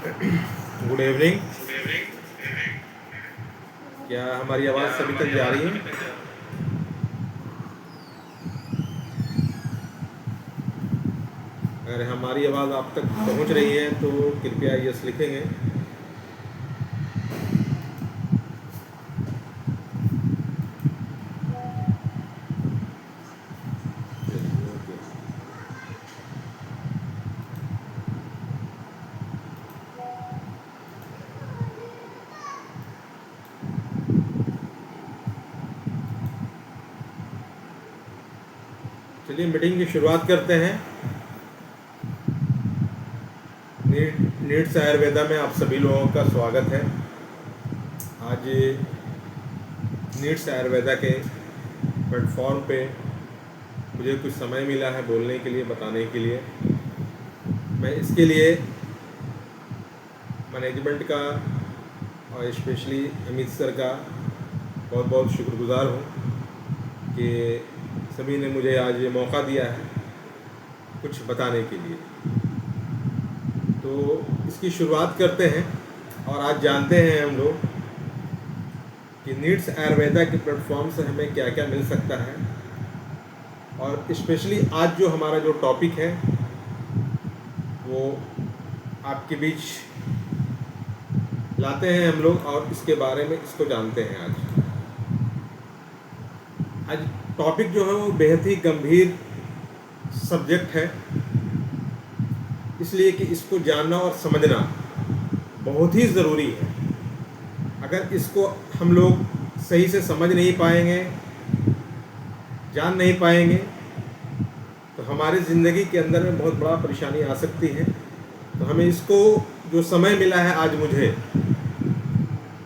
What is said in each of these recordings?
Good evening. क्या हमारी आवाज़ सभी तक जा रही है? अगर हमारी आवाज़ आप तक पहुंच रही है तो कृपया यस लिखेंगे। चलिए मीटिंग की शुरुआत करते हैं। नीड्स आयुर्वेदा में आप सभी लोगों का स्वागत है। आज नीड्स आयुर्वेदा के प्लेटफॉर्म पे मुझे कुछ समय मिला है बोलने के लिए, बताने के लिए। मैं इसके लिए मैनेजमेंट का और स्पेशली अमित सर का बहुत बहुत शुक्रगुजार हूँ कि सभी ने मुझे आज ये मौका दिया है कुछ बताने के लिए। तो इसकी शुरुआत करते हैं और आज जानते हैं हम लोग कि नीड्स आयुर्वेदा के प्लेटफॉर्म से हमें क्या क्या मिल सकता है। और स्पेशली आज जो हमारा जो टॉपिक है वो आपके बीच लाते हैं हम लोग और इसके बारे में इसको जानते हैं। आज टॉपिक जो है वो बेहद ही गंभीर सब्जेक्ट है, इसलिए कि इसको जानना और समझना बहुत ही ज़रूरी है। अगर इसको हम लोग सही से समझ नहीं पाएंगे, जान नहीं पाएंगे, तो हमारी ज़िंदगी के अंदर में बहुत बड़ा परेशानी आ सकती है। तो हमें इसको जो समय मिला है आज मुझे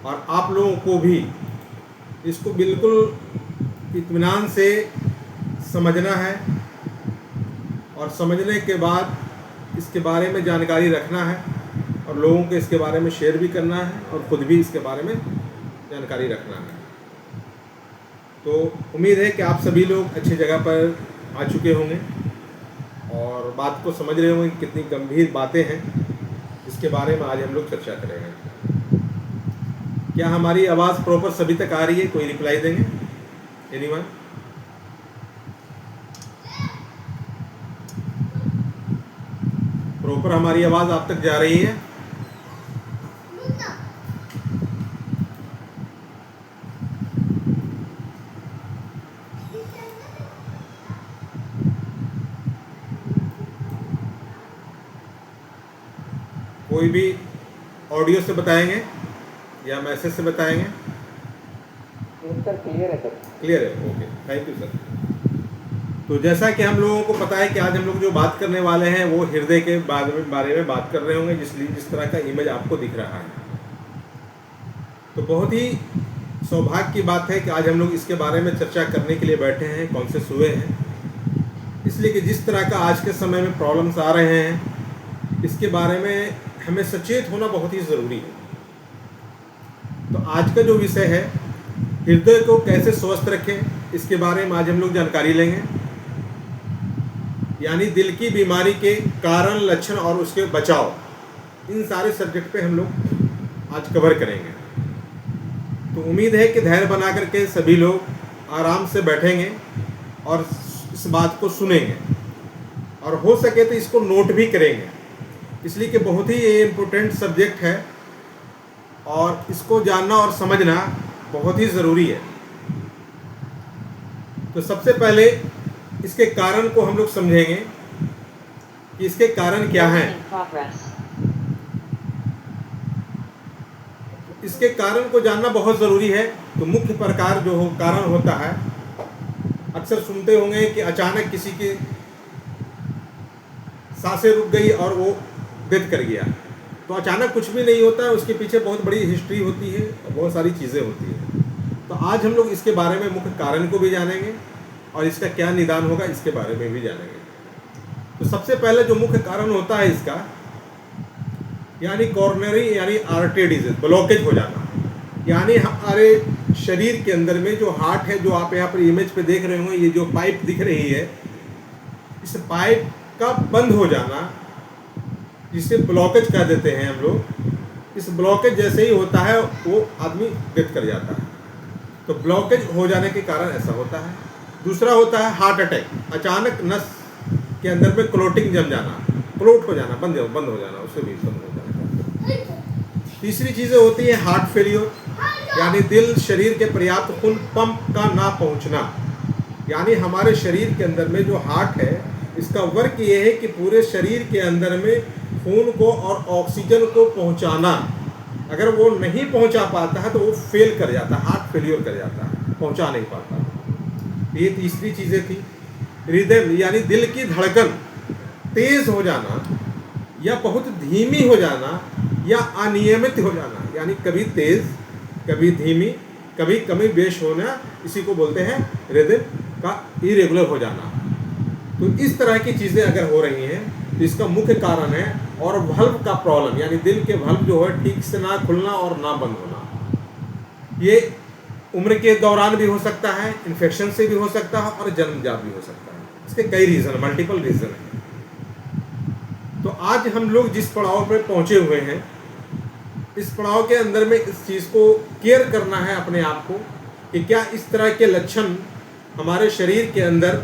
और आप लोगों को भी इसको बिल्कुल इत्मीनान से समझना है और समझने के बाद इसके बारे में जानकारी रखना है और लोगों को इसके बारे में शेयर भी करना है और ख़ुद भी इसके बारे में जानकारी रखना है। तो उम्मीद है कि आप सभी लोग अच्छी जगह पर आ चुके होंगे और बात को समझ रहे होंगे कितनी गंभीर बातें हैं जिसके बारे में आज हम लोग चर्चा करेंगे। क्या हमारी आवाज़ प्रॉपर सभी तक आ रही है? कोई रिप्लाई देंगे? एनीवन? प्रॉपर हमारी आवाज़ आप तक जा रही है? कोई भी ऑडियो से बताएंगे या मैसेज से बताएंगे? सर क्लियर है सर। क्लियर है, ओके, थैंक यू सर। तो जैसा कि हम लोगों को पता है कि आज हम लोग जो बात करने वाले हैं वो हृदय के बारे में बात कर रहे होंगे, जिस तरह का इमेज आपको दिख रहा है। तो बहुत ही सौभाग्य की बात है कि आज हम लोग इसके बारे में चर्चा करने के लिए बैठे हैं, कॉन्शियस हुए हैं, इसलिए कि जिस तरह का आज के समय में प्रॉब्लम्स आ रहे हैं इसके बारे में हमें सचेत होना बहुत ही ज़रूरी है। तो आज का जो विषय है हृदय को कैसे स्वस्थ रखें, इसके बारे में आज हम लोग जानकारी लेंगे। यानी दिल की बीमारी के कारण, लक्षण और उसके बचाव, इन सारे सब्जेक्ट पे हम लोग आज कवर करेंगे। तो उम्मीद है कि धैर्य बना करके सभी लोग आराम से बैठेंगे और इस बात को सुनेंगे और हो सके तो इसको नोट भी करेंगे, इसलिए कि बहुत ही ये इम्पोर्टेंट सब्जेक्ट है और इसको जानना और समझना बहुत ही ज़रूरी है। तो सबसे पहले इसके कारण को हम लोग समझेंगे कि इसके कारण क्या हैं। इसके कारण को जानना बहुत ज़रूरी है। तो मुख्य प्रकार जो कारण होता है, अक्सर सुनते होंगे कि अचानक किसी की सांसें रुक गई और वो डेथ कर गया। तो अचानक कुछ भी नहीं होता है, उसके पीछे बहुत बड़ी हिस्ट्री होती है और बहुत सारी चीज़ें होती हैं। तो आज हम लोग इसके बारे में मुख्य कारण को भी जानेंगे और इसका क्या निदान होगा इसके बारे में भी जानेंगे। तो सबसे पहले जो मुख्य कारण होता है इसका, यानी कॉर्नरी यानी आर्टरी डिजीज, ब्लॉकेज हो जाना। यानी हमारे शरीर के अंदर में जो हार्ट है, जो आप यहाँ पर इमेज पे देख रहे होंगे, ये जो पाइप दिख रही है, इस पाइप का बंद हो जाना जिसे ब्लॉकेज कह देते हैं हम लोग, इस ब्लॉकेज जैसे ही होता है वो आदमी डेथ कर जाता है। तो ब्लॉकेज हो जाने के कारण ऐसा होता है। दूसरा होता है हार्ट अटैक, अचानक नस के अंदर में क्लोटिंग जम जाना, क्लोट हो जाना, बंद हो जाना, उससे भी बंद हो जाना। तीसरी चीज़ें होती है हार्ट फेलियर, यानी दिल शरीर के पर्याप्त खून पंप का ना पहुंचना। यानी हमारे शरीर के अंदर में जो हार्ट है, इसका वर्क ये है कि पूरे शरीर के अंदर में खून को और ऑक्सीजन को पहुंचाना। अगर वो नहीं पहुंचा पाता है तो वो फेल कर जाता है, हार्ट फेलियर कर जाता है, पहुंचा नहीं पाता। ये तीसरी चीज़ें थी। रिदम यानी दिल की धड़कन तेज हो जाना या बहुत धीमी हो जाना या अनियमित हो जाना, यानी कभी तेज कभी धीमी कभी कमी बेश होना, इसी को बोलते हैं रिदम का इरेगुलर हो जाना। तो इस तरह की चीज़ें अगर हो रही हैं तो इसका मुख्य कारण है। और वल्व का प्रॉब्लम, यानी दिल के वल्व जो है ठीक से ना खुलना और ना बंद होना, ये उम्र के दौरान भी हो सकता है, इन्फेक्शन से भी हो सकता है और जन्मजात भी हो सकता है। इसके कई रीज़न, मल्टीपल रीज़न हैं। तो आज हम लोग जिस पड़ाव पर पहुँचे हुए हैं, इस पड़ाव के अंदर में इस चीज़ को केयर करना है अपने आप को कि क्या इस तरह के लक्षण हमारे शरीर के अंदर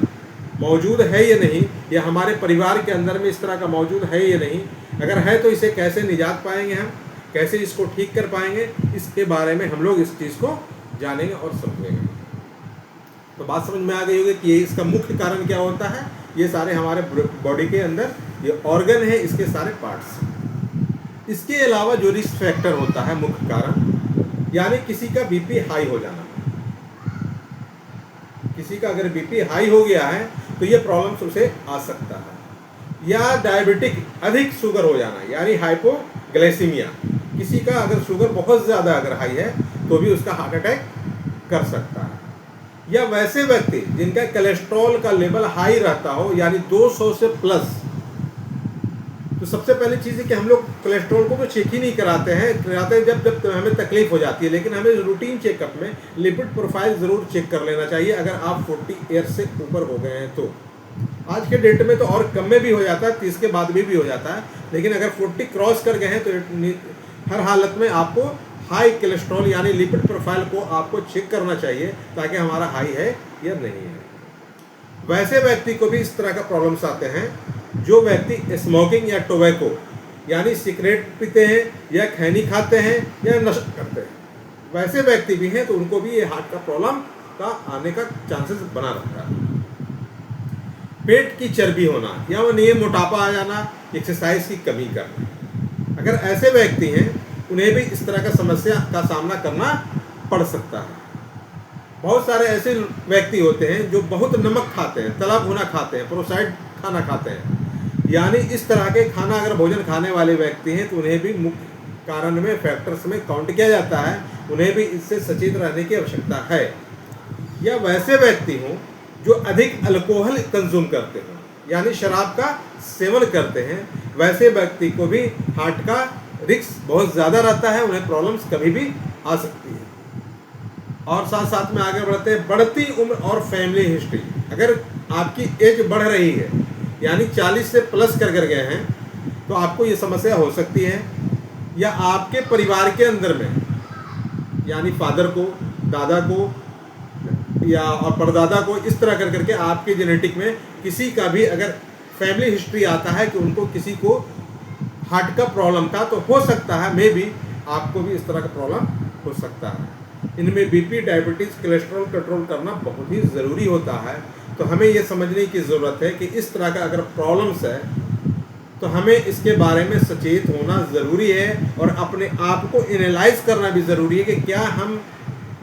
मौजूद है या नहीं, या हमारे परिवार के अंदर में इस तरह का मौजूद है या नहीं। अगर है तो इसे कैसे निजात पाएंगे, हम कैसे इसको ठीक कर पाएंगे, इसके बारे में हम लोग इस चीज़ को जानेंगे और समझेंगे। तो बात समझ में आ गई होगी कि ये इसका मुख्य कारण क्या होता है। ये सारे हमारे बॉडी के अंदर ये ऑर्गन है, इसके सारे पार्ट्स। इसके अलावा जो रिस्क फैक्टर होता है मुख्य कारण, यानी किसी का बीपी हाई हो जाना। किसी का अगर बीपी हाई हो गया है तो ये प्रॉब्लम्स उसे आ सकता है। या डायबिटिक, अधिक शुगर हो जाना, यानी हाइपोग्लाइसीमिया। किसी का अगर शुगर बहुत ज़्यादा अगर हाई है तो भी उसका हार्ट अटैक कर सकता है। या वैसे व्यक्ति जिनका कोलेस्ट्रॉल का लेवल हाई रहता हो, यानी 200 से प्लस। तो सबसे पहली चीज़ है कि हम लोग कोलेस्ट्रॉल को तो चेक ही नहीं कराते हैं जब हमें तकलीफ हो जाती है, लेकिन हमें रूटीन चेकअप में लिपिड प्रोफाइल ज़रूर चेक कर लेना चाहिए अगर आप 40 ईयर से ऊपर हो गए हैं तो। आज के डेट में तो और कम में भी हो जाता है, 30 के बाद भी हो जाता है, लेकिन अगर 40 क्रॉस कर गए हैं तो हर हालत में आपको हाई कोलेस्ट्रॉल यानी लिपिड प्रोफाइल को आपको चेक करना चाहिए ताकि हमारा हाई है या नहीं है। वैसे व्यक्ति को भी इस तरह का प्रॉब्लम्स आते हैं जो व्यक्ति स्मोकिंग या टोबैको यानी सिगरेट पीते हैं या खैनी खाते हैं या नशा करते हैं, वैसे व्यक्ति भी हैं तो उनको भी ये हार्ट का प्रॉब्लम का आने का चांसेस बना रहता है। पेट की चर्बी होना या वो मोटापा आ जाना, एक्सरसाइज की कमी करना, अगर ऐसे व्यक्ति हैं उन्हें भी इस तरह का समस्या का सामना करना पड़ सकता है। बहुत सारे ऐसे व्यक्ति होते हैं जो बहुत नमक खाते हैं, तला भुना खाते हैं, प्रोसेस्ड खाना खाते हैं, यानी इस तरह के खाना अगर भोजन खाने वाले व्यक्ति हैं तो उन्हें भी मुख्य कारण में फैक्टर्स में काउंट किया जाता है, उन्हें भी इससे सचेत रहने की आवश्यकता है। या वैसे व्यक्ति हों जो अधिक अल्कोहल कंज्यूम करते हैं, यानी शराब का सेवन करते हैं, वैसे व्यक्ति को भी हार्ट का रिस्क बहुत ज़्यादा रहता है, उन्हें प्रॉब्लम्स कभी भी आ सकती है। और साथ साथ में आगे बढ़ते हैं, बढ़ती उम्र और फैमिली हिस्ट्री। अगर आपकी एज बढ़ रही है यानी 40 से प्लस कर गए हैं तो आपको ये समस्या हो सकती है। या आपके परिवार के अंदर में यानी फादर को, दादा को या और परदादा को, इस तरह करके आपके जेनेटिक में किसी का भी अगर फैमिली हिस्ट्री आता है कि उनको किसी को हार्ट का प्रॉब्लम था तो हो सकता है मे बी आपको भी इस तरह का प्रॉब्लम हो सकता है। इनमें बीपी, डायबिटीज़, कोलेस्ट्रॉल कंट्रोल करना बहुत ही ज़रूरी होता है। तो हमें ये समझने की ज़रूरत है कि इस तरह का अगर प्रॉब्लम्स है तो हमें इसके बारे में सचेत होना ज़रूरी है और अपने आप को एनालाइज करना भी ज़रूरी है कि क्या हम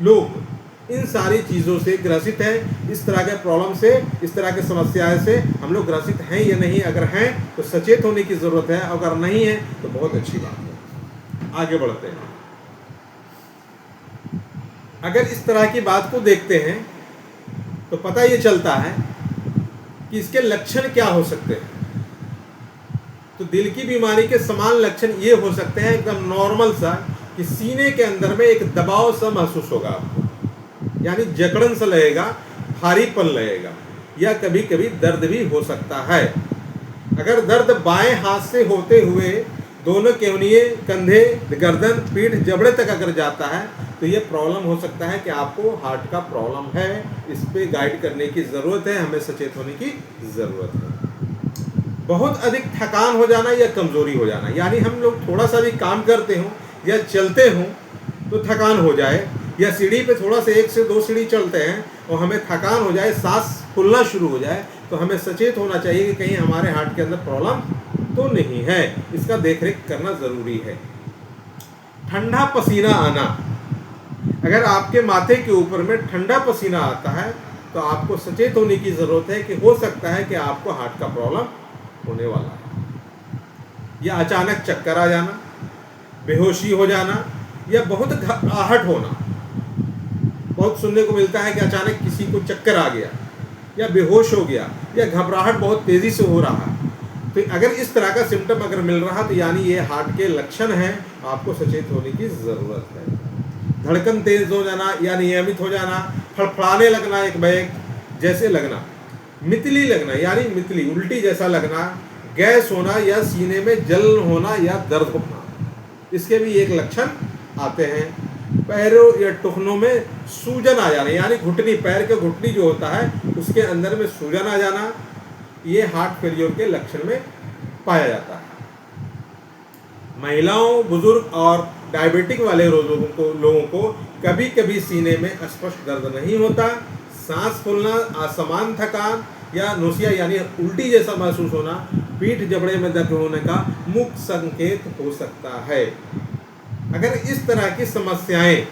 लोग इन सारी चीज़ों से ग्रसित हैं, इस तरह के प्रॉब्लम से, इस तरह के समस्याएं से हम लोग ग्रसित हैं या नहीं। अगर हैं तो सचेत होने की ज़रूरत है, अगर नहीं है तो बहुत अच्छी बात है। आगे बढ़ते हैं। अगर इस तरह की बात को देखते हैं तो पता ये चलता है कि इसके लक्षण क्या हो सकते हैं। तो दिल की बीमारी के समान लक्षण ये हो सकते हैं, एकदम नॉर्मल सा, कि सीने के अंदर में एक दबाव सा महसूस होगा आपको, यानी जकड़न सा लगेगा, भारीपन लगेगा, या कभी कभी दर्द भी हो सकता है। अगर दर्द बाएं हाथ से होते हुए दोनों केहनिए, कंधे, गर्दन, पीठ, जबड़े तक अगर जाता है तो ये प्रॉब्लम हो सकता है कि आपको हार्ट का प्रॉब्लम है। इस पे गाइड करने की ज़रूरत है, हमें सचेत होने की ज़रूरत है। बहुत अधिक थकान हो जाना या कमज़ोरी हो जाना, यानी हम लोग थोड़ा सा भी काम करते हों या चलते हों तो थकान हो जाए, या सीढ़ी पे थोड़ा सा 1 से 2 सीढ़ी चलते हैं और हमें थकान हो जाए, सांस फूलना शुरू हो जाए, तो हमें सचेत होना चाहिए कि कहीं हमारे हार्ट के अंदर प्रॉब्लम तो नहीं है। इसका देखरेख करना ज़रूरी है। ठंडा पसीना आना, अगर आपके माथे के ऊपर में ठंडा पसीना आता है तो आपको सचेत होने की ज़रूरत है कि हो सकता है कि आपको हार्ट का प्रॉब्लम होने वाला है। या अचानक चक्कर आ जाना, बेहोशी हो जाना, या बहुत घबराहट होना। बहुत सुनने को मिलता है कि अचानक किसी को चक्कर आ गया या बेहोश हो गया या घबराहट बहुत तेज़ी से हो रहा है। तो अगर इस तरह का सिम्टम अगर मिल रहा तो यानी ये हार्ट के लक्षण हैं, आपको सचेत होने की ज़रूरत है। धड़कन तेज़ हो जाना या नियमित हो जाना, फड़फड़ाने लगना, एक बैग जैसे लगना, मितली लगना यानी मितली उल्टी जैसा लगना, गैस होना या सीने में जलन होना या दर्द होना, इसके भी एक लक्षण आते हैं। पैरों या टुकनों में सूजन आ जाना, यानी घुटनी, पैर के घुटनी जो होता है उसके अंदर में सूजन आ जाना, ये हार्ट फेलियर के लक्षण में पाया जाता है। महिलाओं, बुजुर्ग और डायबिटिक वाले लोगों को कभी कभी सीने में स्पष्ट दर्द नहीं होता, सांस फूलना, असमान थकान या नोसिया यानी उल्टी जैसा महसूस होना, पीठ जबड़े में दर्द होने का मुख्य संकेत हो सकता है। अगर इस तरह की समस्याएं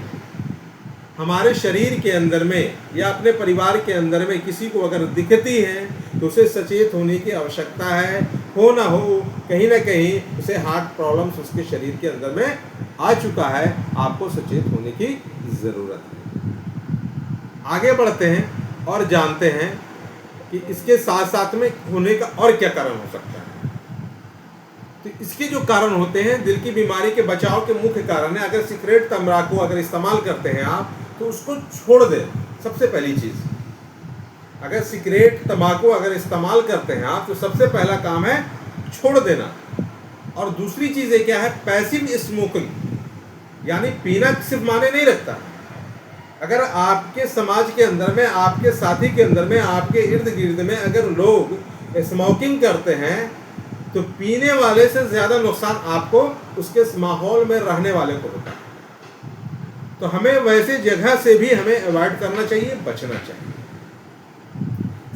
हमारे शरीर के अंदर में या अपने परिवार के अंदर में किसी को अगर दिखती हैं तो उसे सचेत होने की आवश्यकता है। हो ना हो कहीं ना कहीं उसे हार्ट प्रॉब्लम्स उसके शरीर के अंदर में आ चुका है, आपको सचेत होने की ज़रूरत है। आगे बढ़ते हैं और जानते हैं कि इसके साथ साथ में होने का और क्या कारण हो सकता है। तो इसके जो कारण होते हैं, दिल की बीमारी के बचाव के मुख्य कारण है। अगर सिगरेट, तंबाकू अगर इस्तेमाल करते हैं आप तो उसको छोड़ दें। सबसे पहली चीज़, अगर सिगरेट, तंबाकू अगर इस्तेमाल करते हैं आप तो सबसे पहला काम है छोड़ देना। और दूसरी चीज़ ये क्या है, पैसिव स्मोकिंग, यानी पीना सिर्फ माने नहीं रखता। अगर आपके समाज के अंदर में, आपके साथी के अंदर में, आपके इर्द गिर्द में अगर लोग स्मोकिंग करते हैं तो पीने वाले से ज़्यादा नुकसान आपको उसके माहौल में रहने वाले को होता है। तो हमें वैसे जगह से भी हमें अवॉइड करना चाहिए, बचना चाहिए।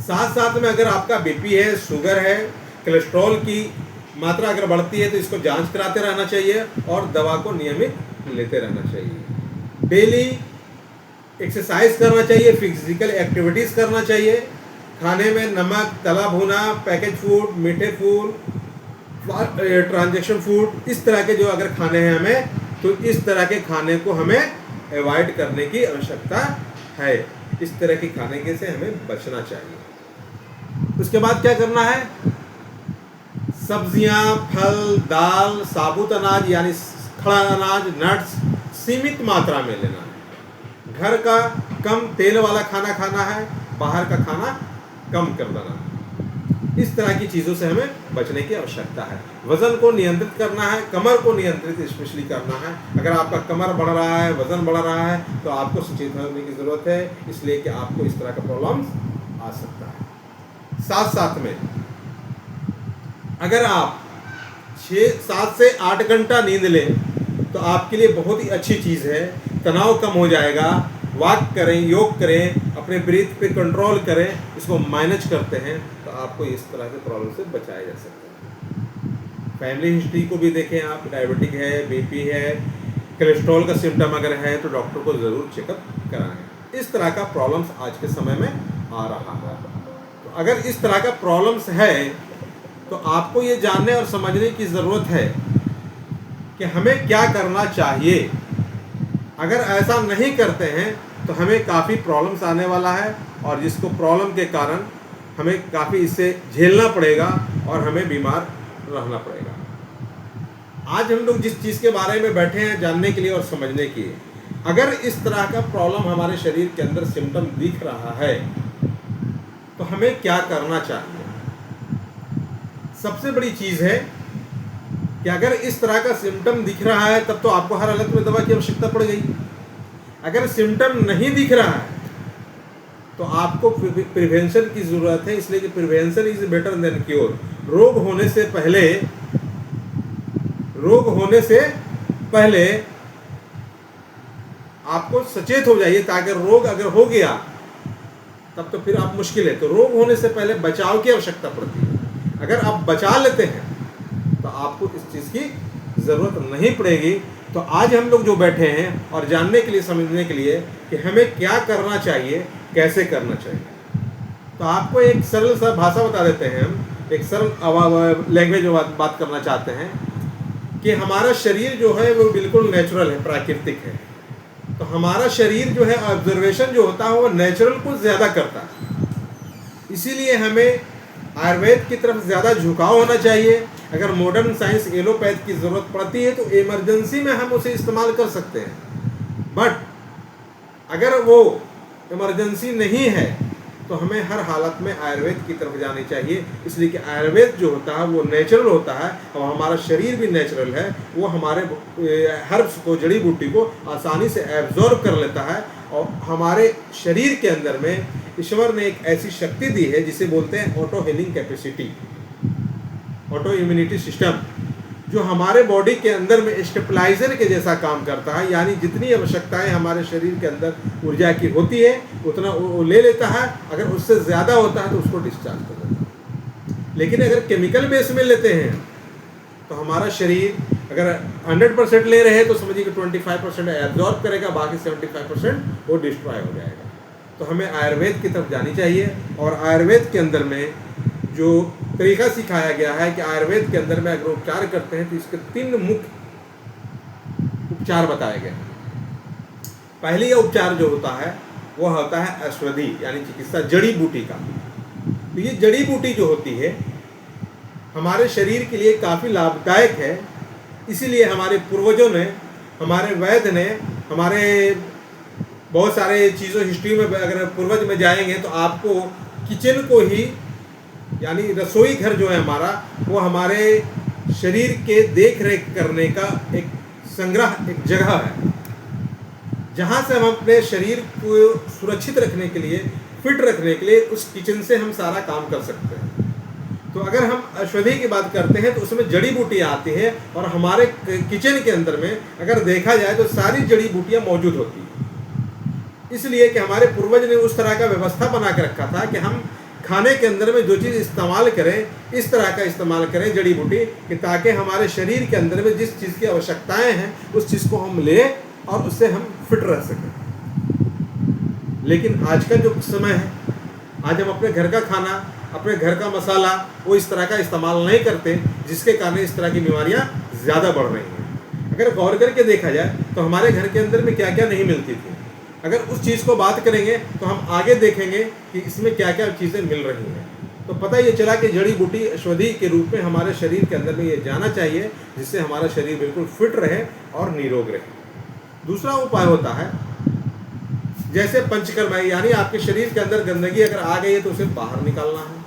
साथ साथ में अगर आपका बीपी है, शुगर है, कोलेस्ट्रॉल की मात्रा अगर बढ़ती है तो इसको जांच कराते रहना चाहिए और दवा को नियमित लेते रहना चाहिए। डेली एक्सरसाइज करना चाहिए, फिजिकल एक्टिविटीज़ करना चाहिए। खाने में नमक, तला भुना, पैकेज फूड, मीठे फूड, ट्रांजैक्शन फूड, इस तरह के जो अगर खाने हैं हमें, तो इस तरह के खाने को हमें अवॉइड करने की आवश्यकता है। इस तरह के खाने के से हमें बचना चाहिए। उसके बाद क्या करना है, सब्जियां, फल, दाल, साबुत अनाज यानी खड़ा अनाज, नट्स सीमित मात्रा में लेना है। घर का कम तेल वाला खाना खाना है, बाहर का खाना कम कर देना। इस तरह की चीज़ों से हमें बचने की आवश्यकता है। वज़न को नियंत्रित करना है, कमर को नियंत्रित स्पेशली करना है। अगर आपका कमर बढ़ रहा है, वज़न बढ़ रहा है तो आपको सचेत होने की ज़रूरत है, इसलिए कि आपको इस तरह का प्रॉब्लम्स आ सकता है। साथ साथ में अगर आप 7 से 8 घंटा नींद लें तो आपके लिए बहुत ही अच्छी चीज़ है। तनाव कम हो जाएगा। वॉक करें, योग करें, अपने ब्रीथ पे कंट्रोल करें, इसको मैनेज करते हैं तो आपको इस तरह के प्रॉब्लम से बचाया जा सकता है। फैमिली हिस्ट्री को भी देखें आप, डायबिटिक है, बीपी है, कोलेस्ट्रॉल का सिम्टम अगर है तो डॉक्टर को ज़रूर चेकअप कराएं। इस तरह का प्रॉब्लम्स आज के समय में आ रहा है। तो अगर इस तरह का प्रॉब्लम्स है तो आपको ये जानने और समझने की ज़रूरत है कि हमें क्या करना चाहिए। अगर ऐसा नहीं करते हैं तो हमें काफ़ी प्रॉब्लम्स आने वाला है और जिसको प्रॉब्लम के कारण हमें काफ़ी इससे झेलना पड़ेगा और हमें बीमार रहना पड़ेगा। आज हम लोग जिस चीज़ के बारे में बैठे हैं जानने के लिए और समझने के लिए, अगर इस तरह का प्रॉब्लम हमारे शरीर के अंदर सिम्टम दिख रहा है तो हमें क्या करना चाहिए। सबसे बड़ी चीज़ है कि अगर इस तरह का सिम्टम दिख रहा है तब तो आपको हर हालत में दवा की आवश्यकता पड़ गई। अगर सिम्टम नहीं दिख रहा है तो आपको प्रिवेंशन की ज़रूरत है, इसलिए कि prevention is better than cure. रोग होने से पहले आपको सचेत हो जाइए, ताकि रोग अगर हो गया तब तो फिर आप मुश्किल है। तो रोग होने से पहले बचाव की आवश्यकता पड़ती है। अगर आप बचा लेते हैं तो आपको इस चीज़ की ज़रूरत नहीं पड़ेगी। तो आज हम लोग जो बैठे हैं और जानने के लिए, समझने के लिए कि हमें क्या करना चाहिए, कैसे करना चाहिए, तो आपको एक सरल सा भाषा बता देते हैं। हम एक सरल लैंग्वेज में बात करना चाहते हैं कि हमारा शरीर जो है वो बिल्कुल नेचुरल है, प्राकृतिक है। तो हमारा शरीर जो है ऑब्जर्वेशन जो होता है वो नेचुरल को ज़्यादा करता है, इसीलिए हमें आयुर्वेद की तरफ ज़्यादा झुकाव होना चाहिए। अगर मॉडर्न साइंस एलोपैथ की ज़रूरत पड़ती है तो इमरजेंसी में हम उसे इस्तेमाल कर सकते हैं, बट अगर वो इमरजेंसी नहीं है तो हमें हर हालत में आयुर्वेद की तरफ जानी चाहिए। इसलिए कि आयुर्वेद जो होता है वो नेचुरल होता है और हमारा शरीर भी नेचुरल है। वो हमारे हर्ब्स को, जड़ी बूटी को आसानी से एब्जॉर्ब कर लेता है और हमारे शरीर के अंदर में ईश्वर ने एक ऐसी शक्ति दी है जिसे बोलते हैं auto healing capacity, auto immunity system, जो हमारे बॉडी के अंदर में स्टेबलाइजर के जैसा काम करता है। यानी जितनी आवश्यकताएं हमारे शरीर के अंदर ऊर्जा की होती है उतना वो ले लेता है, अगर उससे ज़्यादा होता है तो उसको डिस्चार्ज कर देता है। लेकिन अगर केमिकल बेस में लेते हैं तो हमारा शरीर अगर 100% ले रहे हैं तो समझिए कि 25% एब्जॉर्ब करेगा, बाकी 75% वो डिस्ट्रॉय हो जाएगा। तो हमें आयुर्वेद की तरफ जानी चाहिए। और आयुर्वेद के अंदर में जो तरीका सिखाया गया है कि आयुर्वेद के अंदर में अगर उपचार करते हैं तो इसके 3 मुख्य उपचार बताए गए। पहली उपचार जो होता है वो होता है औषधि, यानी चिकित्सा जड़ी बूटी का। तो ये जड़ी बूटी जो होती है हमारे शरीर के लिए काफ़ी लाभदायक है। इसीलिए हमारे पूर्वजों ने, हमारे वैद्य ने, हमारे बहुत सारे चीज़ों हिस्ट्री में अगर पूर्वज में जाएंगे तो आपको किचन को ही, यानी रसोई घर जो है हमारा, वो हमारे शरीर के देख रेख करने का एक संग्रह, एक जगह है जहाँ से हम अपने शरीर को सुरक्षित रखने के लिए, फिट रखने के लिए उस किचन से हम सारा काम कर सकते हैं। तो अगर हम औषधि की बात करते हैं तो उसमें जड़ी बूटियाँ आती है और हमारे किचन के अंदर में अगर देखा जाए तो सारी जड़ी बूटियाँ मौजूद होती हैं। इसलिए कि हमारे पूर्वज ने उस तरह का व्यवस्था बना के रखा था कि हम खाने के अंदर में जो चीज़ इस्तेमाल करें इस तरह का इस्तेमाल करें जड़ी बूटी, कि ताकि हमारे शरीर के अंदर में जिस चीज़ की आवश्यकताएं हैं उस चीज़ को हम लें और उससे हम फिट रह सकें। लेकिन आज का जो समय है, आज हम अपने घर का खाना, अपने घर का मसाला वो इस तरह का इस्तेमाल नहीं करते, जिसके कारण इस तरह की बीमारियां ज़्यादा बढ़ रही हैं। अगर गौर करके देखा जाए तो हमारे घर के अंदर में क्या क्या नहीं मिलती थी, अगर उस चीज़ को बात करेंगे तो हम आगे देखेंगे कि इसमें क्या क्या चीज़ें मिल रही हैं। तो पता ये चला कि जड़ी बूटी औषधि के रूप में हमारे शरीर के अंदर में ये जाना चाहिए, जिससे हमारा शरीर बिल्कुल फिट रहे और निरोग रहे। दूसरा उपाय होता है जैसे पंचकर्म है, यानी आपके शरीर के अंदर गंदगी अगर आ गई है तो उसे बाहर निकालना है।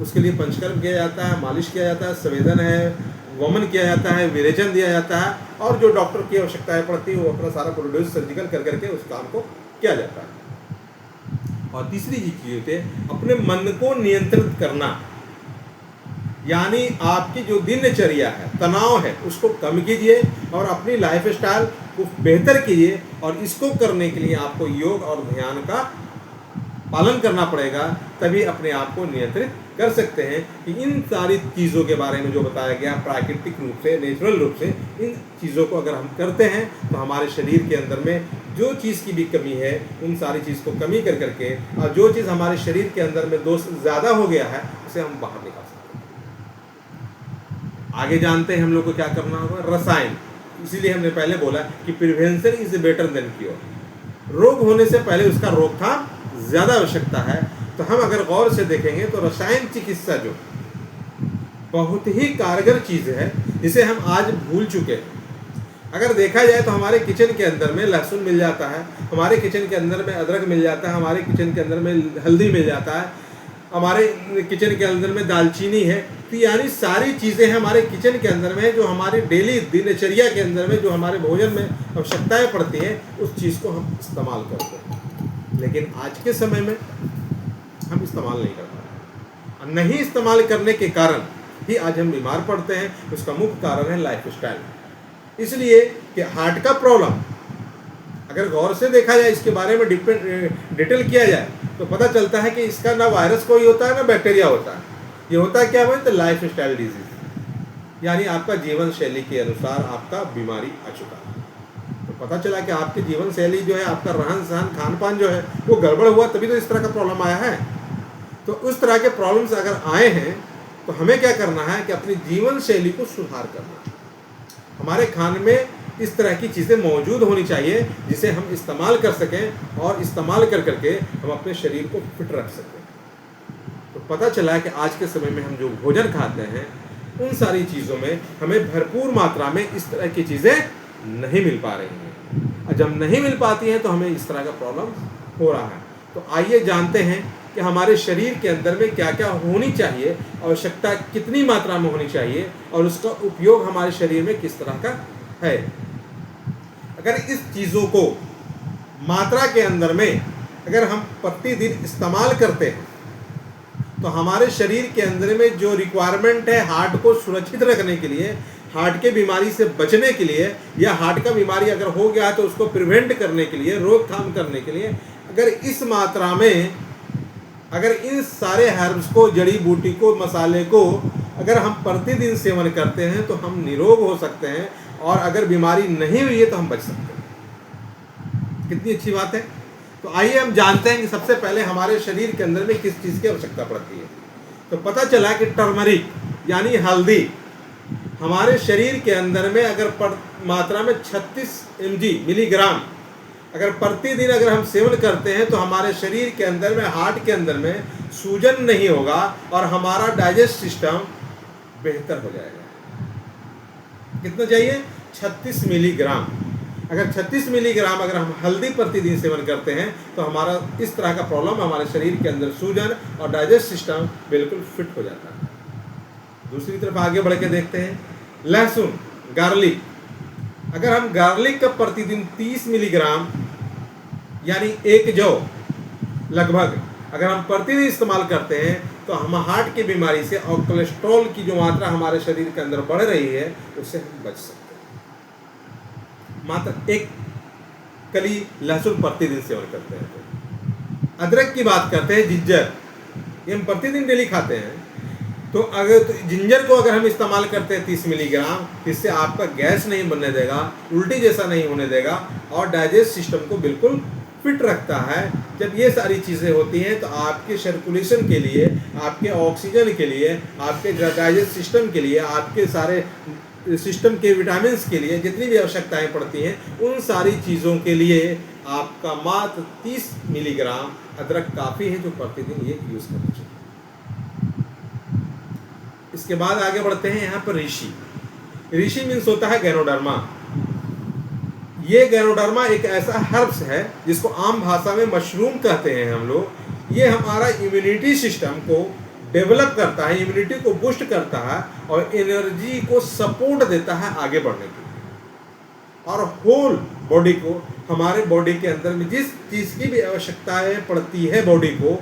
उसके लिए पंचकर्म किया जाता है, मालिश किया जाता है, संवेदन है, वमन किया जाता है, विरेचन दिया जाता है, और जो डॉक्टर की आवश्यकताएं पड़ती है वो अपना सारा प्रोड्यूस सर्जिकल कर करके उस काम को किया जाता है। और तीसरी चीज होती है अपने मन को नियंत्रित करना, यानी आपकी जो दिनचर्या है, तनाव है, उसको कम कीजिए और अपनी लाइफ स्टाइल को बेहतर कीजिए। और इसको करने के लिए आपको योग और ध्यान का पालन करना पड़ेगा, तभी अपने आप को नियंत्रित कर सकते हैं। कि इन सारी चीज़ों के बारे में जो बताया गया प्राकृतिक रूप से, नेचुरल रूप से, इन चीज़ों को अगर हम करते हैं तो हमारे शरीर के अंदर में जो चीज़ की भी कमी है उन सारी चीज़ को कमी कर करके, और जो चीज़ हमारे शरीर के अंदर में दोष ज़्यादा हो गया है उसे हम बाहर निकाल सकते हैं। आगे जानते हैं हम लोग को क्या करना होगा, रसायन। इसीलिए हमने पहले बोला कि prevention is better than cure. रोग होने से पहले उसका रोकथाम ज़्यादा आवश्यकता है। तो हम अगर गौर से देखेंगे तो रसायन चिकित्सा जो बहुत ही कारगर चीज़ है, जिसे हम आज भूल चुके हैं। अगर देखा जाए तो हमारे किचन के अंदर में लहसुन मिल जाता है, हमारे किचन के अंदर में अदरक मिल जाता है, हमारे किचन के अंदर में हल्दी मिल जाता है, हमारे किचन के अंदर में दालचीनी है। यानी सारी चीज़ें हमारे किचन के अंदर में, जो हमारी डेली दिनचर्या के अंदर में, जो हमारे भोजन में आवश्यकताएं पड़ती हैं, उस चीज़ को हम इस्तेमाल करते हैं। लेकिन आज के समय में हम इस्तेमाल नहीं कर पा रहे, और नहीं इस्तेमाल करने के कारण ही आज हम बीमार पड़ते हैं। उसका मुख्य कारण है लाइफस्टाइल। इसलिए कि हार्ट का प्रॉब्लम अगर गौर से देखा जाए, इसके बारे में डिटेल किया जाए, तो पता चलता है कि इसका ना वायरस कोई होता है ना बैक्टीरिया होता है। ये होता है क्या है, तो लाइफ स्टाइल डिजीज, यानी आपका जीवन शैली के अनुसार आपका बीमारी आ चुका है। तो पता चला कि आपकी जीवन शैली जो है, आपका रहन सहन खान पान जो है वो गड़बड़ हुआ, तभी तो इस तरह का प्रॉब्लम आया है। तो उस तरह के प्रॉब्लम्स अगर आए हैं तो हमें क्या करना है कि अपनी जीवन शैली को सुधार करना है। हमारे खाने में इस तरह की चीज़ें मौजूद होनी चाहिए जिसे हम इस्तेमाल कर सकें, और इस्तेमाल कर करके हम अपने शरीर को फिट रख सकें। तो पता चला है कि आज के समय में हम जो भोजन खाते हैं, उन सारी चीज़ों में हमें भरपूर मात्रा में इस तरह की चीज़ें नहीं मिल पा रही हैं, और जब नहीं मिल पाती हैं तो हमें इस तरह का प्रॉब्लम हो रहा है। तो आइए जानते हैं कि हमारे शरीर के अंदर में क्या क्या होनी चाहिए, आवश्यकता कितनी मात्रा में होनी चाहिए, और उसका उपयोग हमारे शरीर में किस तरह का है। अगर इस चीज़ों को मात्रा के अंदर में अगर हम प्रतिदिन इस्तेमाल करते हैं, तो हमारे शरीर के अंदर में जो रिक्वायरमेंट है हार्ट को सुरक्षित रखने के लिए, हार्ट के बीमारी से बचने के लिए, या हार्ट का बीमारी अगर हो गया तो उसको प्रिवेंट करने के लिए, रोकथाम करने के लिए, अगर इस मात्रा में अगर इन सारे हर्ब्स को, जड़ी बूटी को, मसाले को अगर हम प्रतिदिन सेवन करते हैं तो हम निरोग हो सकते हैं, और अगर बीमारी नहीं हुई है तो हम बच सकते हैं। कितनी अच्छी बात है। तो आइए हम जानते हैं कि सबसे पहले हमारे शरीर के अंदर में किस चीज़ की आवश्यकता पड़ती है। तो पता चला कि टर्मरिक यानी हल्दी हमारे शरीर के अंदर में अगर मात्रा में 36 मिलीग्राम अगर प्रतिदिन अगर हम सेवन करते हैं तो हमारे शरीर के अंदर में, हार्ट के अंदर में सूजन नहीं होगा, और हमारा डाइजेस्ट सिस्टम बेहतर हो जाएगा। कितना चाहिए? 36 मिलीग्राम। अगर 36 मिलीग्राम अगर हम हल्दी प्रतिदिन सेवन करते हैं तो हमारा इस तरह का प्रॉब्लम, हमारे शरीर के अंदर सूजन और डाइजेस्ट सिस्टम बिल्कुल फिट हो जाता है। दूसरी तरफ आगे बढ़ के देखते हैं, लहसुन, गार्लिक। अगर हम गार्लिक का प्रतिदिन 30 मिलीग्राम यानी 1 जौ लगभग अगर हम प्रतिदिन इस्तेमाल करते हैं तो हम हार्ट की बीमारी से और कोलेस्ट्रॉल की जो मात्रा हमारे शरीर के अंदर बढ़ रही है उससे हम बच सकते हैं। मात्र 1 कली लहसुन प्रतिदिन सेवन करते हैं। तो अदरक की बात करते हैं, जिंजर, ये हम प्रतिदिन डेली खाते हैं। तो जिंजर को अगर हम इस्तेमाल करते हैं 30 मिलीग्राम, इससे आपका गैस नहीं बनने देगा, उल्टी जैसा नहीं होने देगा, और डाइजेस्ट सिस्टम को बिल्कुल फिट रखता है। जब ये सारी चीज़ें होती हैं तो आपके सर्कुलेशन के लिए, आपके ऑक्सीजन के लिए, आपके डाइजेस्ट सिस्टम के लिए, आपके सारे सिस्टम के विटामिन के लिए जितनी भी आवश्यकताएं पड़ती हैं, उन सारी चीज़ों के लिए आपका मात्र 30 मिलीग्राम अदरक काफ़ी है, जो प्रतिदिन ये यूज़ करना चाहिए। इसके बाद आगे बढ़ते हैं यहाँ पर ऋषि। ऋषि मीन्स होता है गैनोडर्मा। ये गैनोडर्मा एक ऐसा हर्ब्स है जिसको आम भाषा में मशरूम कहते हैं हम लोग। ये हमारा इम्यूनिटी सिस्टम को डेवलप करता है, इम्यूनिटी को बूस्ट करता है, और एनर्जी को सपोर्ट देता है आगे बढ़ने के लिए, और होल बॉडी को, हमारे बॉडी के अंदर में जिस चीज़ की भी आवश्यकताएं पड़ती है बॉडी को,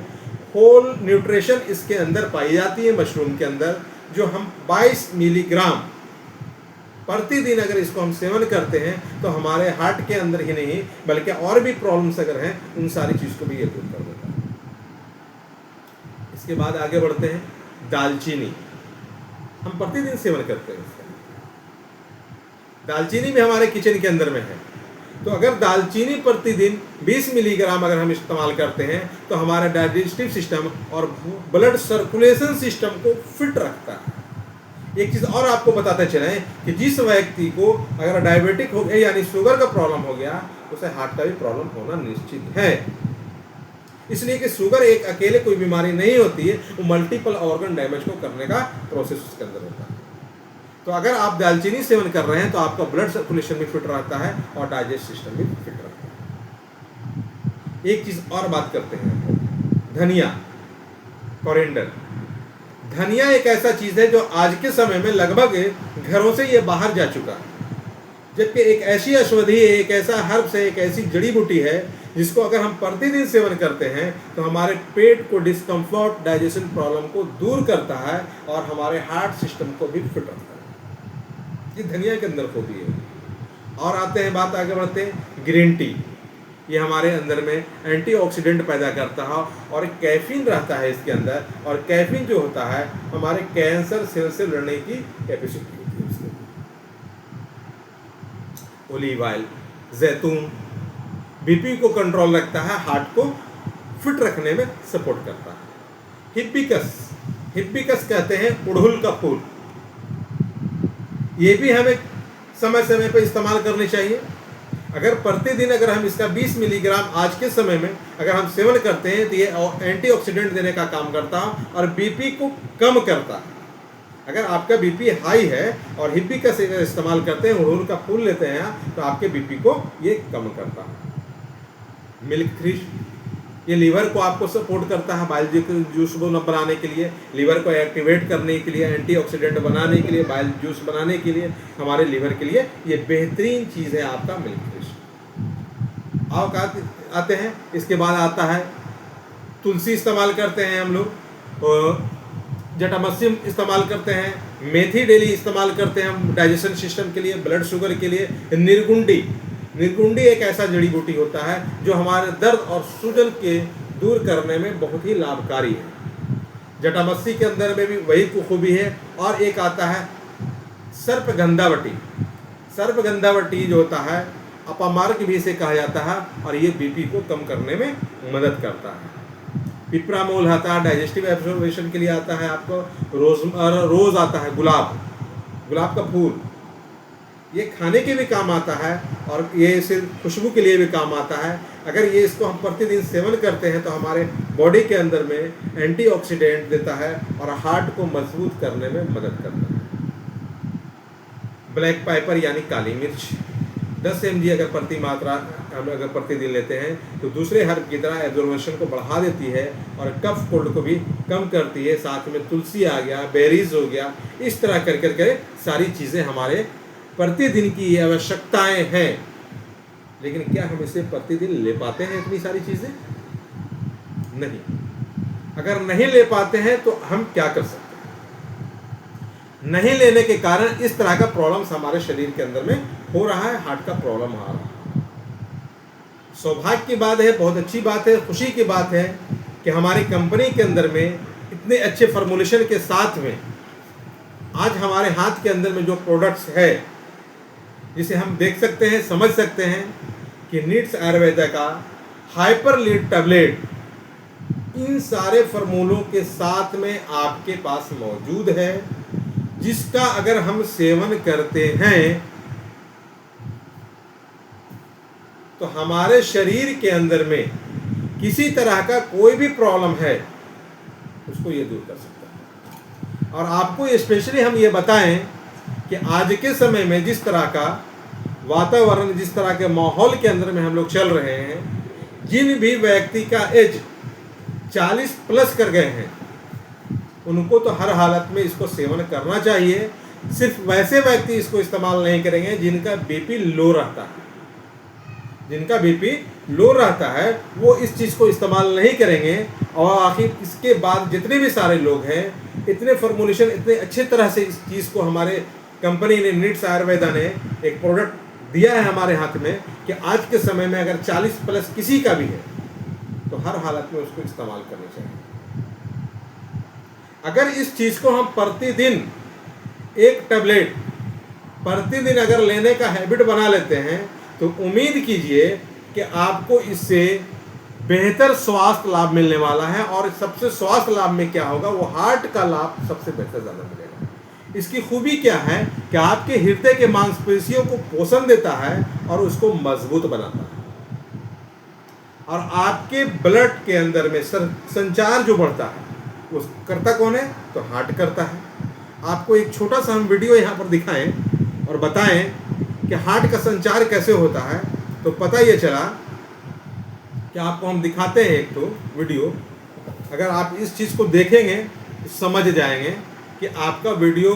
होल न्यूट्रिशन इसके अंदर पाई जाती है मशरूम के अंदर। जो हम 22 मिलीग्राम प्रतिदिन अगर इसको हम सेवन करते हैं तो हमारे हार्ट के अंदर ही नहीं बल्कि और भी प्रॉब्लम्स अगर हैं उन सारी चीज़ को भी ये दूर कर देता है। इसके बाद आगे बढ़ते हैं, दालचीनी हम प्रतिदिन सेवन करते हैं। दालचीनी भी हमारे किचन के अंदर में है। तो अगर दालचीनी प्रतिदिन 20 मिलीग्राम अगर हम इस्तेमाल करते हैं तो हमारा डाइजेस्टिव सिस्टम और ब्लड सर्कुलेशन सिस्टम को फिट रखता है। एक चीज़ और आपको बताते चलें कि जिस व्यक्ति को अगर डायबिटिक हो गया यानी शुगर का प्रॉब्लम हो गया, उसे हार्ट का भी प्रॉब्लम होना निश्चित है। इसलिए कि शुगर एक अकेले कोई बीमारी नहीं होती है, वो मल्टीपल ऑर्गन डैमेज को करने का प्रोसेस उसके अंदर होता है। तो अगर आप दालचीनी सेवन कर रहे हैं तो आपका ब्लड सर्कुलेशन भी फिट रहता है और डाइजेस्ट सिस्टम भी फिट रहता है। एक चीज़ और बात करते हैं, धनिया, कोरिएंडर। धनिया एक ऐसा चीज़ है जो आज के समय में लगभग घरों से ये बाहर जा चुका है, जबकि एक ऐसी औषधि है, एक ऐसा हर्ब्स है, एक ऐसी जड़ी बूटी है जिसको अगर हम प्रतिदिन सेवन करते हैं तो हमारे पेट को डिस्कम्फर्ट, डाइजेशन प्रॉब्लम को दूर करता है और हमारे हार्ट सिस्टम को भी फिट रखता है। ये धनिया के अंदर खूबी है। और आते हैं, बात आगे बढ़ते हैं, ग्रीन टी। ये हमारे अंदर में एंटीऑक्सीडेंट पैदा करता है और कैफीन रहता है इसके अंदर, और कैफीन जो होता है हमारे कैंसर सेल से लड़ने की कैपेसिटी होती है उसके। ओलिव ऑयल, जैतून बीपी को कंट्रोल रखता है, हार्ट को फिट रखने में सपोर्ट करता है। हिबिस्कस कहते हैं अड़हुल का फूल, ये भी हमें समय समय पर इस्तेमाल करनी चाहिए। अगर प्रतिदिन अगर हम इसका 20 मिलीग्राम आज के समय में अगर हम सेवन करते हैं तो ये एंटीऑक्सीडेंट देने का काम करता है और बीपी को कम करता है। अगर आपका बीपी हाई है और हिबिस्कस का इस्तेमाल करते हैं, अड़हुल का फूल लेते हैं, तो आपके बीपी को ये कम करता है। मिल्क थ्रिश, ये लीवर को आपको सपोर्ट करता है बाइल जूस बनाने के लिए, लीवर को एक्टिवेट करने के लिए, एंटीऑक्सीडेंट बनाने के लिए, बाइल जूस बनाने के लिए, हमारे लीवर के लिए ये बेहतरीन चीज़ है आपका मिल्क थ्रिश। आओ आते हैं, इसके बाद आता है तुलसी इस्तेमाल करते हैं हम लोग, जटामस्सी इस्तेमाल करते हैं, मेथी डेली इस्तेमाल करते हैं हम डाइजेशन सिस्टम के लिए, ब्लड शुगर के लिए। निर्गुंडी एक ऐसा जड़ी बूटी होता है जो हमारे दर्द और सूजन के दूर करने में बहुत ही लाभकारी है। जटामस्सी के अंदर में भी वही खूबी है। और एक आता है सर्पगंधावटी जो होता है अपामार्क भी इसे कहा जाता है, और ये बीपी को कम करने में मदद करता है। पिपरामोल आता है, डाइजेस्टिव एब्जॉर्प्शन के लिए आता है आपको। रोज आता है, गुलाब का फूल, ये खाने के भी काम आता है और ये सिर्फ खुशबू के लिए भी काम आता है। अगर ये इसको हम प्रतिदिन सेवन करते हैं तो हमारे बॉडी के अंदर में एंटीऑक्सीडेंट देता है और हार्ट को मजबूत करने में मदद करता है। ब्लैक पेपर यानी काली मिर्च 10 mg अगर प्रति मात्रा हम अगर प्रतिदिन लेते हैं तो दूसरे हर्ब की तरह एब्जॉर्प्शन को बढ़ा देती है और कफ कोल्ड को भी कम करती है। साथ में तुलसी आ गया, बेरीज हो गया, इस तरह कर करके सारी चीज़ें हमारे प्रतिदिन की ये आवश्यकताएं हैं। लेकिन क्या हम इसे प्रतिदिन ले पाते हैं इतनी सारी चीज़ें? नहीं। अगर नहीं ले पाते हैं तो हम क्या कर सकते हैं? नहीं लेने के कारण इस तरह का प्रॉब्लम्स हमारे शरीर के अंदर में हो रहा है, हार्ट का प्रॉब्लम आ रहा है। सौभाग्य की बात है, बहुत अच्छी बात है, खुशी की बात है कि हमारी कंपनी के अंदर में इतने अच्छे फॉर्मुलेशन के साथ में आज हमारे हाथ के अंदर में जो प्रोडक्ट्स है, जिसे हम देख सकते हैं, समझ सकते हैं कि नीड्स आयुर्वेदा का हाइपर लीड टैबलेट इन सारे फॉर्मूलों के साथ में आपके पास मौजूद है, जिसका अगर हम सेवन करते हैं तो हमारे शरीर के अंदर में किसी तरह का कोई भी प्रॉब्लम है उसको ये दूर कर सकता है। और आपको स्पेशली हम ये बताएं कि आज के समय में जिस तरह का वातावरण, जिस तरह के माहौल के अंदर में हम लोग चल रहे हैं, जिन भी व्यक्ति का एज 40 प्लस कर गए हैं उनको तो हर हालत में इसको सेवन करना चाहिए। सिर्फ वैसे व्यक्ति इसको इस्तेमाल नहीं करेंगे जिनका बीपी लो रहता है। जिनका बीपी लो रहता है वो इस चीज़ को इस्तेमाल नहीं करेंगे। और आखिर इसके बाद जितने भी सारे लोग हैं, इतने फॉर्मुलेशन, इतने अच्छे तरह से इस चीज़ को हमारे कंपनी ने, नीड्स आयुर्वेदा ने एक प्रोडक्ट दिया है हमारे हाथ में कि आज के समय में अगर 40 प्लस किसी का भी है तो हर हालत में उसको इस्तेमाल करनी चाहिए। अगर इस चीज़ को हम प्रतिदिन एक टैबलेट प्रतिदिन अगर लेने का हैबिट बना लेते हैं तो उम्मीद कीजिए कि आपको इससे बेहतर स्वास्थ्य लाभ मिलने वाला है। और सबसे स्वास्थ्य लाभ में क्या होगा, वो हार्ट का लाभ सबसे बेहतर ज़्यादा मिलेगा। इसकी खूबी क्या है कि आपके हृदय के मांसपेशियों को पोषण देता है और उसको मजबूत बनाता है। और आपके ब्लड के अंदर में संचार जो बढ़ता है वो करता कौन है, तो हार्ट करता है। आपको एक छोटा सा हम वीडियो यहाँ पर दिखाएं और बताएं कि हार्ट का संचार कैसे होता है, तो पता ये चला कि आपको हम दिखाते हैं एक तो वीडियो। अगर आप इस चीज़ को देखेंगे समझ जाएंगे कि आपका वीडियो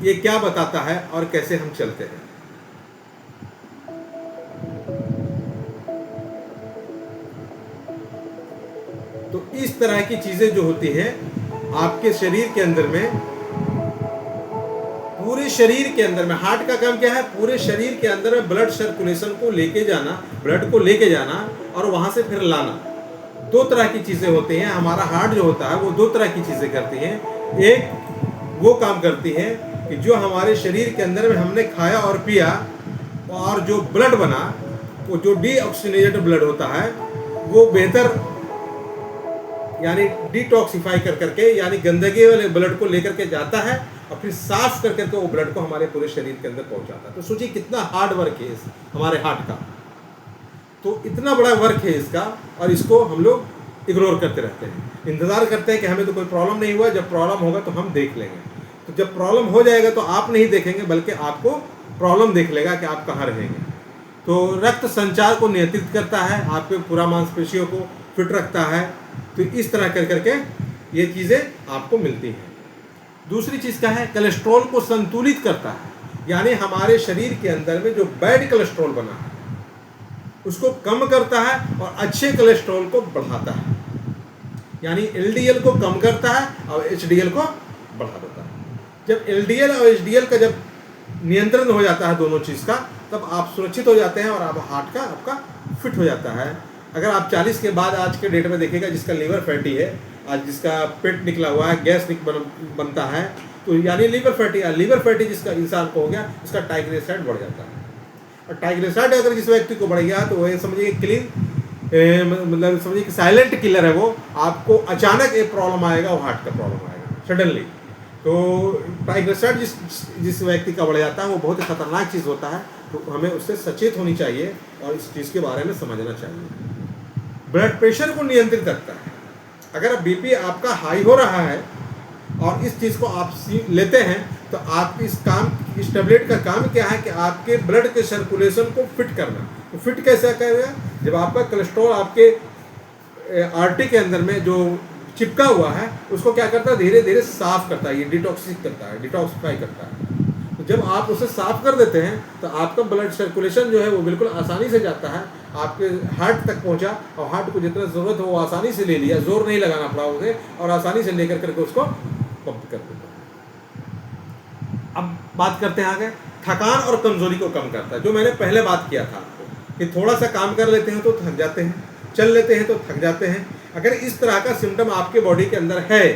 ये क्या बताता है और कैसे हम चलते हैं। तो इस तरह की चीज़ें जो होती हैं आपके शरीर के अंदर में, पूरे शरीर के अंदर में, हार्ट का काम क्या है, पूरे शरीर के अंदर में ब्लड सर्कुलेशन को लेके जाना, ब्लड को लेके जाना और वहाँ से फिर लाना। दो तरह की चीज़ें होती हैं। हमारा हार्ट जो होता है वो दो तरह की चीज़ें करती हैं। एक वो काम करती है कि जो हमारे शरीर के अंदर में हमने खाया और पिया और जो ब्लड बना, वो जो डीऑक्सीजनेटेड ब्लड होता है वो बेहतर यानी डिटॉक्सिफाई कर करके, यानी गंदगी वाले ब्लड को लेकर के जाता है और फिर साफ कर करके वो ब्लड को हमारे पूरे शरीर के अंदर पहुंचाता है। तो सोचिए कितना हार्ड वर्क है हमारे हार्ट का। तो इतना बड़ा वर्क है इसका और इसको हम लोग इग्नोर करते रहते हैं, इंतज़ार करते हैं कि हमें तो कोई प्रॉब्लम नहीं हुआ, जब प्रॉब्लम होगा तो हम देख लेंगे। तो जब प्रॉब्लम हो जाएगा तो आप नहीं देखेंगे बल्कि आपको प्रॉब्लम देख लेगा कि आप कहाँ रहेंगे। तो रक्त संचार को नियंत्रित करता है, आपके पूरा मांसपेशियों को फिट रखता है। तो इस तरह कर करके ये चीज़ें आपको मिलती हैं। दूसरी चीज़ क्या है, कोलेस्ट्रॉल को संतुलित करता है, यानी हमारे शरीर के अंदर में जो बैड कोलेस्ट्रॉल बना है उसको कम करता है और अच्छे कोलेस्ट्रॉल को बढ़ाता है, यानी एलडीएल को कम करता है और एचडीएल को बढ़ा देता है। जब एलडीएल और एचडीएल का जब नियंत्रण हो जाता है दोनों चीज़ का, तब आप सुरक्षित हो जाते हैं और आप हार्ट का आपका फिट हो जाता है। अगर आप 40 के बाद आज के डेट में देखिएगा जिसका लीवर फैटी है, आज जिसका पेट निकला हुआ है, गैस बनता है, तो यानी लीवर फैटी है। लीवर फैटी जिसका इंसान को हो गया, उसका ट्राइग्लिसराइड बढ़ जाता है। और ट्राइग्लिसराइड अगर जिस व्यक्ति को बढ़ गया तो वह समझिए क्लीन मतलब समझिए कि साइलेंट किलर है वो। आपको अचानक एक प्रॉब्लम आएगा, वो हार्ट का प्रॉब्लम आएगा सडनली। तो ट्राइग्लिसराइड जिस व्यक्ति का बढ़ जाता है वो बहुत ही खतरनाक चीज़ होता है। तो हमें उससे सचेत होनी चाहिए और इस चीज़ के बारे में समझना चाहिए। ब्लड प्रेशर को नियंत्रित करता है। अगर बीपी आपका हाई हो रहा है और इस चीज़ को आप लेते हैं तो आप इस टैबलेट का काम क्या है कि आपके ब्लड के सर्कुलेशन को फिट करना। तो फिट कैसे करेगा, जब आपका कोलेस्ट्रॉल आपके आर्टरी के अंदर में जो चिपका हुआ है उसको क्या करता है, धीरे धीरे साफ करता है, ये डिटॉक्सिफाई करता है। तो जब आप उसे साफ कर देते हैं तो आपका ब्लड सर्कुलेशन जो है वो बिल्कुल आसानी से जाता है, आपके हार्ट तक पहुंचा और हार्ट को जितना ज़रूरत हो वो आसानी से ले लिया, जोर नहीं लगाना पड़ा उसे, और आसानी से लेकर करके उसको पंप कर देता है। अब बात करते हैं आगे, थकान और कमजोरी को कम करता है। जो मैंने पहले बात किया था आपको कि थोड़ा सा काम कर लेते हैं तो थक जाते हैं, चल लेते हैं तो थक जाते हैं। अगर इस तरह का सिम्टम आपके बॉडी के अंदर है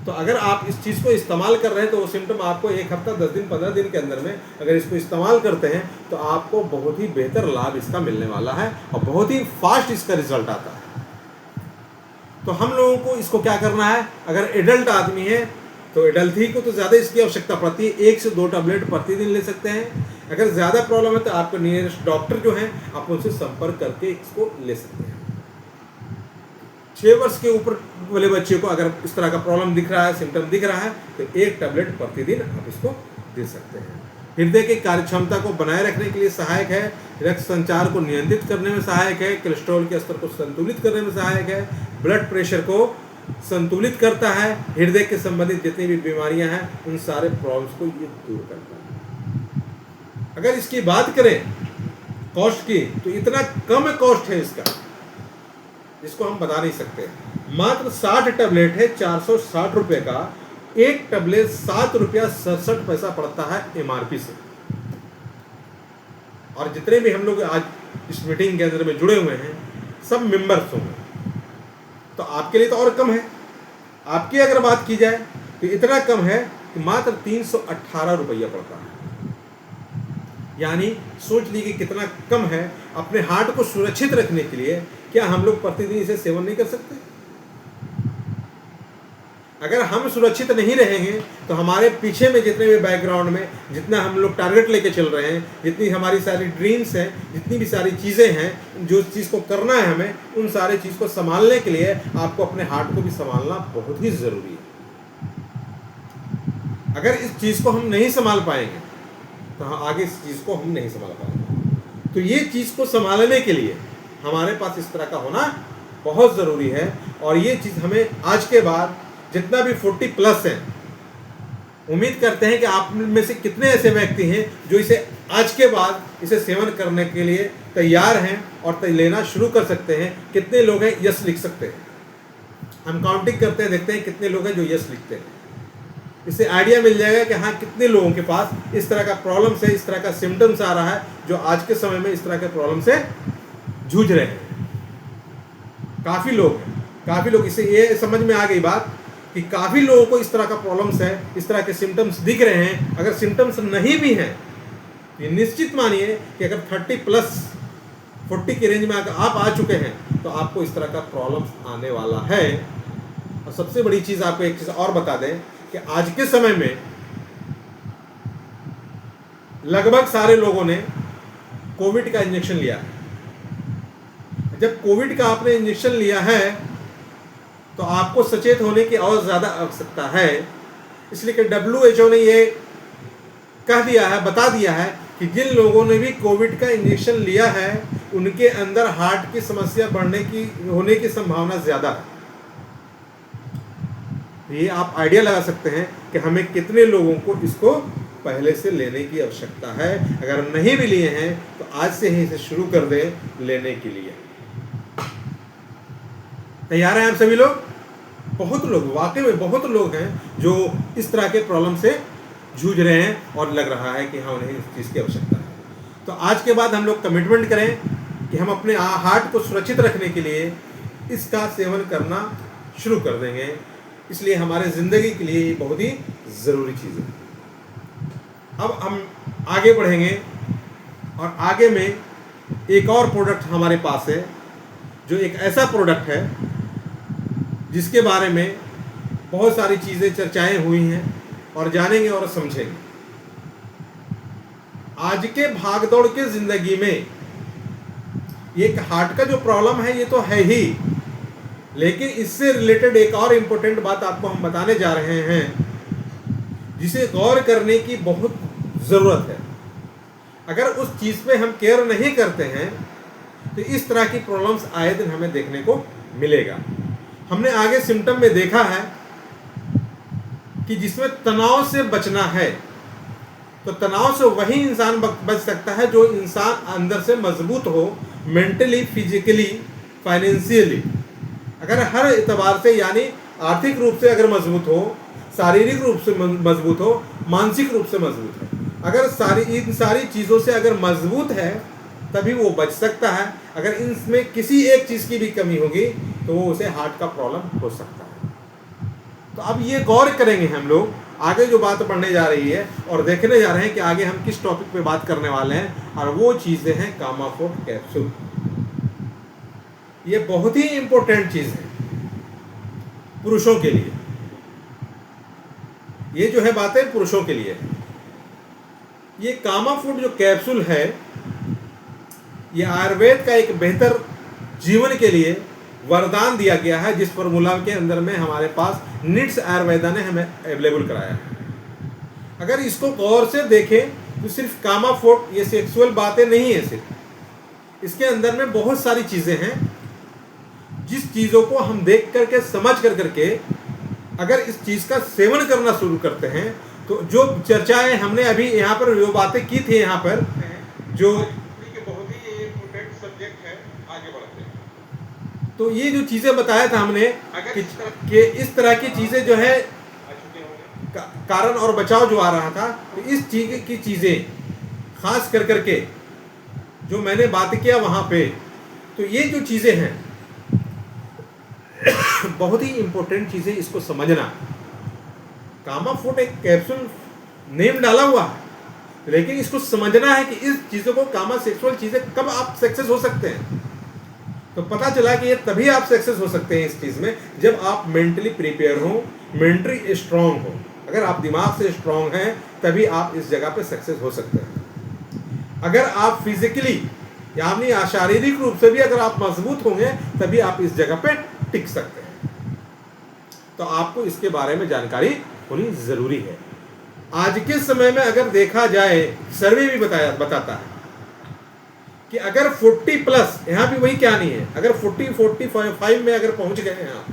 तो अगर आप इस चीज़ को इस्तेमाल कर रहे हैं तो वो सिम्टम आपको 1 हफ्ता 10 दिन 15 दिन के अंदर में अगर इसको इस्तेमाल करते हैं तो आपको बहुत ही बेहतर लाभ इसका मिलने वाला है और बहुत ही फास्ट इसका रिजल्ट आता है। तो हम लोगों को इसको क्या करना है, अगर एडल्ट आदमी है तो एडल्ट ही को तो ज़्यादा इसकी आवश्यकता पड़ती है, 1 से 2 टैबलेट प्रतिदिन ले सकते हैं। अगर ज़्यादा प्रॉब्लम है तो आपके नियरेस्ट डॉक्टर जो हैं आप उनसे संपर्क करके इसको ले सकते हैं। 6 वर्ष के ऊपर वाले बच्चे को अगर इस तरह का प्रॉब्लम दिख रहा है, सिम्टम दिख रहा है, तो 1 टैबलेट प्रतिदिन आप इसको दे सकते हैं। हृदय की कार्यक्षमता को बनाए रखने के लिए सहायक है, रक्त संचार को नियंत्रित करने में सहायक है, कोलेस्ट्रॉल के स्तर को संतुलित करने में सहायक है, ब्लड प्रेशर को संतुलित करता है, हृदय के संबंधित जितनी भी बीमारियां हैं उन सारे प्रॉब्लम्स को ये दूर करता है। अगर इसकी बात करें कॉस्ट की तो इतना कम कॉस्ट है इसका, इसको हम बता नहीं सकते। मात्र 60 टैबलेट है, 460 रुपये का। एक टैबलेट 7 रुपया 67 पैसा पड़ता है MRP से। और जितने भी हम लोग आज इस मीटिंग के अंदर में जुड़े हुए हैं सब मेंबर्स होंगे, तो आपके लिए तो और कम है। आपकी अगर बात की जाए तो इतना कम है कि मात्र 318 रुपया पड़ता है। यानी सोच लीजिए कितना कम है। अपने हार्ट को सुरक्षित रखने के लिए क्या हम लोग प्रतिदिन इसे सेवन नहीं कर सकते? अगर हम सुरक्षित नहीं रहेंगे तो हमारे पीछे में जितने भी बैकग्राउंड में जितना हम लोग टारगेट लेके चल रहे हैं, जितनी हमारी सारी ड्रीम्स हैं, जितनी भी सारी चीज़ें हैं, जो चीज़ को करना है हमें, उन सारे चीज़ को संभालने के लिए आपको अपने हार्ट को भी संभालना बहुत ही ज़रूरी है। अगर इस चीज़ को हम नहीं संभाल पाएंगे तो आगे इस चीज़ को हम नहीं संभाल पाएंगे। तो ये चीज़ को संभालने के लिए हमारे पास इस तरह का होना बहुत ज़रूरी है। और ये चीज़ हमें आज के बाद जितना भी 40 प्लस है, उम्मीद करते हैं कि आप में से कितने ऐसे व्यक्ति हैं जो इसे आज के बाद इसे सेवन करने के लिए तैयार हैं और लेना शुरू कर सकते हैं। कितने लोग हैं यस लिख सकते हैं? हम काउंटिंग करते हैं, देखते हैं कितने लोग हैं जो यस लिखते हैं। इससे आइडिया मिल जाएगा कि हाँ कितने लोगों के पास इस तरह का प्रॉब्लम से, इस तरह का सिम्टम्स आ रहा है, जो आज के समय में इस तरह के प्रॉब्लम से जूझ रहे हैं। काफ़ी लोग हैं, काफ़ी लोग। इससे ये समझ में आ गई बात कि काफ़ी लोगों को इस तरह का प्रॉब्लम्स है, इस तरह के सिम्टम्स दिख रहे हैं। अगर सिम्टम्स नहीं भी हैं, ये निश्चित मानिए कि अगर 30 प्लस 40 की रेंज में अगर आप आ चुके हैं तो आपको इस तरह का प्रॉब्लम्स आने वाला है। और सबसे बड़ी चीज़ आपको एक चीज़ और बता दें कि आज के समय में लगभग सारे लोगों ने कोविड का इंजेक्शन लिया है। जब कोविड का आपने इंजेक्शन लिया है तो आपको सचेत होने की और ज़्यादा आवश्यकता है। इसलिए कि WHO ने ये कह दिया है, बता दिया है कि जिन लोगों ने भी कोविड का इंजेक्शन लिया है उनके अंदर हार्ट की समस्या होने की संभावना ज़्यादा है। ये आप आइडिया लगा सकते हैं कि हमें कितने लोगों को इसको पहले से लेने की आवश्यकता है। अगर नहीं भी लिए हैं तो आज से ही इसे शुरू कर दें लेने के लिए। तैयार हैं आप सभी लोग? बहुत लोग, वाकई में बहुत लोग हैं जो इस तरह के प्रॉब्लम से जूझ रहे हैं और लग रहा है कि हाँ उन्हें इस चीज़ की आवश्यकता है। तो आज के बाद हम लोग कमिटमेंट करें कि हम अपने हार्ट को सुरक्षित रखने के लिए इसका सेवन करना शुरू कर देंगे। इसलिए हमारे ज़िंदगी के लिए ये बहुत ही ज़रूरी चीज़ है। अब हम आगे बढ़ेंगे और आगे में एक और प्रोडक्ट हमारे पास है, जो एक ऐसा प्रोडक्ट है जिसके बारे में बहुत सारी चीज़ें चर्चाएं हुई हैं और जानेंगे और समझेंगे। आज के भागदौड़ के ज़िंदगी में ये हार्ट का जो प्रॉब्लम है ये तो है ही, लेकिन इससे रिलेटेड एक और इम्पोर्टेंट बात आपको हम बताने जा रहे हैं जिसे गौर करने की बहुत ज़रूरत है। अगर उस चीज़ पे हम केयर नहीं करते हैं तो इस तरह की प्रॉब्लम्स आए दिन हमें देखने को मिलेगा। हमने आगे सिम्टम में देखा है कि जिसमें तनाव से बचना है, तो तनाव से वही इंसान बच सकता है जो इंसान अंदर से मजबूत हो, मेंटली, फिजिकली, फाइनेंशियली। अगर हर एतबार से, यानी आर्थिक रूप से अगर मजबूत हो, शारीरिक रूप से मजबूत हो, मानसिक रूप से मजबूत है, अगर इन सारी चीज़ों से अगर मजबूत है तभी वो बच सकता है। अगर इनमें किसी एक चीज़ की भी कमी होगी तो वो उसे हार्ट का प्रॉब्लम हो सकता है। तो अब ये गौर करेंगे हम लोग, आगे जो बात बढ़ने जा रही है और देखने जा रहे हैं कि आगे हम किस टॉपिक पे बात करने वाले हैं, और वो चीज़ें हैं कामाफोर्ट कैप्सूल। ये बहुत ही इंपॉर्टेंट चीज़ है पुरुषों के लिए। ये जो है बातें पुरुषों के लिए है। ये कामाफूड जो कैप्सूल है ये आयुर्वेद का एक बेहतर जीवन के लिए वरदान दिया गया है, जिस फॉर्मूला के अंदर में हमारे पास निट्स आयुर्वेदा ने हमें अवेलेबल कराया है। अगर इसको गौर से देखें तो सिर्फ कामाफोर्ट ये सेक्सुअल बातें नहीं है, सिर्फ इसके अंदर में बहुत सारी चीज़ें हैं जिस चीज़ों को हम देख करके, समझ करके अगर इस चीज़ का सेवन करना शुरू करते हैं तो जो चर्चाएं हमने अभी यहाँ पर जो बातें की थी, यहाँ पर जो बहुत ही इम्पोर्टेंट सब्जेक्ट है, आगे बढ़ते हैं। तो ये जो चीज़ें बताया था हमने कि इस तरह की चीज़ें जो है कारण और बचाव जो आ रहा था, तो इस चीज़ की चीज़ें खास करके जो मैंने बात किया वहाँ पे, तो ये जो चीज़ें हैं बहुत ही इम्पोर्टेंट चीज़ें, इसको समझना। कामाफोर्ट एक कैप्सूल नेम डाला हुआ है, लेकिन इसको समझना है कि इस चीज़ों को, कामा सेक्सुअल चीज़ें, कब आप सक्सेस हो सकते हैं। तो पता चला कि ये तभी आप सक्सेस हो सकते हैं इस चीज़ में जब आप मेंटली प्रिपेयर हो, मेंटली स्ट्रांग हो। अगर आप दिमाग से स्ट्रांग हैं तभी आप इस जगह पे सक्सेस हो सकते हैं। अगर आप फिजिकली यानी शारीरिक रूप से भी अगर आप मजबूत होंगे तभी आप इस जगह पे टिक सकते हैं। तो आपको इसके बारे में जानकारी होनी ज़रूरी है। आज के समय में अगर देखा जाए, सर्वे भी बताता है कि अगर 40 प्लस, यहाँ भी वही क्या नहीं है, अगर 40-45 में अगर पहुंच गए हैं आप,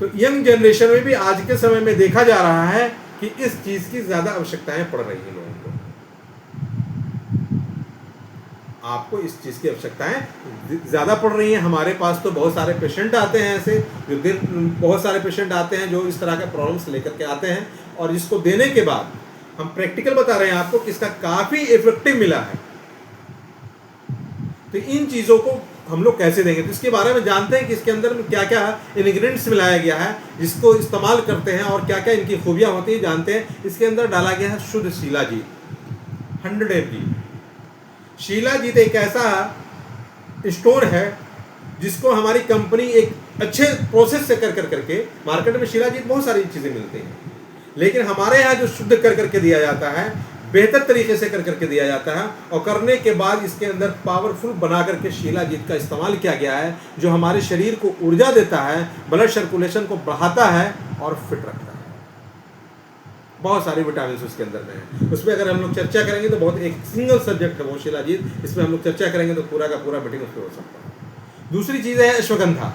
तो यंग जनरेशन में भी आज के समय में देखा जा रहा है कि इस चीज़ की ज़्यादा आवश्यकताएं पड़ रही हैं लोगों को। आपको इस चीज़ की आवश्यकताएं ज़्यादा पड़ रही हैं। हमारे पास तो बहुत सारे पेशेंट आते हैं ऐसे, जो बहुत सारे पेशेंट आते हैं जो इस तरह के प्रॉब्लम्स लेकर के आते हैं, और इसको देने के बाद हम प्रैक्टिकल बता रहे हैं आपको कि इसका काफ़ी इफेक्टिव मिला है। तो इन चीज़ों को हम लोग कैसे देंगे, तो इसके बारे में जानते हैं कि इसके अंदर में क्या क्या इंग्रेडिएंट्स मिलाया गया है जिसको इस्तेमाल करते हैं और क्या क्या इनकी खूबियाँ होती हैं जानते हैं। इसके अंदर डाला गया है शुद्ध शिलाजीत 100 mg। शिलाजीत एक ऐसा स्टोन है जिसको हमारी कंपनी एक अच्छे प्रोसेस से कर करके, मार्केट में शिलाजीत बहुत सारी चीज़ें मिलती हैं, लेकिन हमारे यहाँ जो शुद्ध कर करके दिया जाता है, बेहतर तरीके से कर करके दिया जाता है, और करने के बाद इसके अंदर पावरफुल बना करके शिलाजीत का इस्तेमाल किया गया है, जो हमारे शरीर को ऊर्जा देता है, ब्लड सर्कुलेशन को बढ़ाता है और फिट रखता है। बहुत सारे विटामिन उसके अंदर में है। उसमें अगर हम लोग चर्चा करेंगे तो बहुत एक सिंगल सब्जेक्ट है वो शिलाजीत, इसमें हम लोग चर्चा करेंगे तो पूरा का पूरा मीटिंग उस पर हो सकता है। दूसरी चीज़ है अश्वगंधा।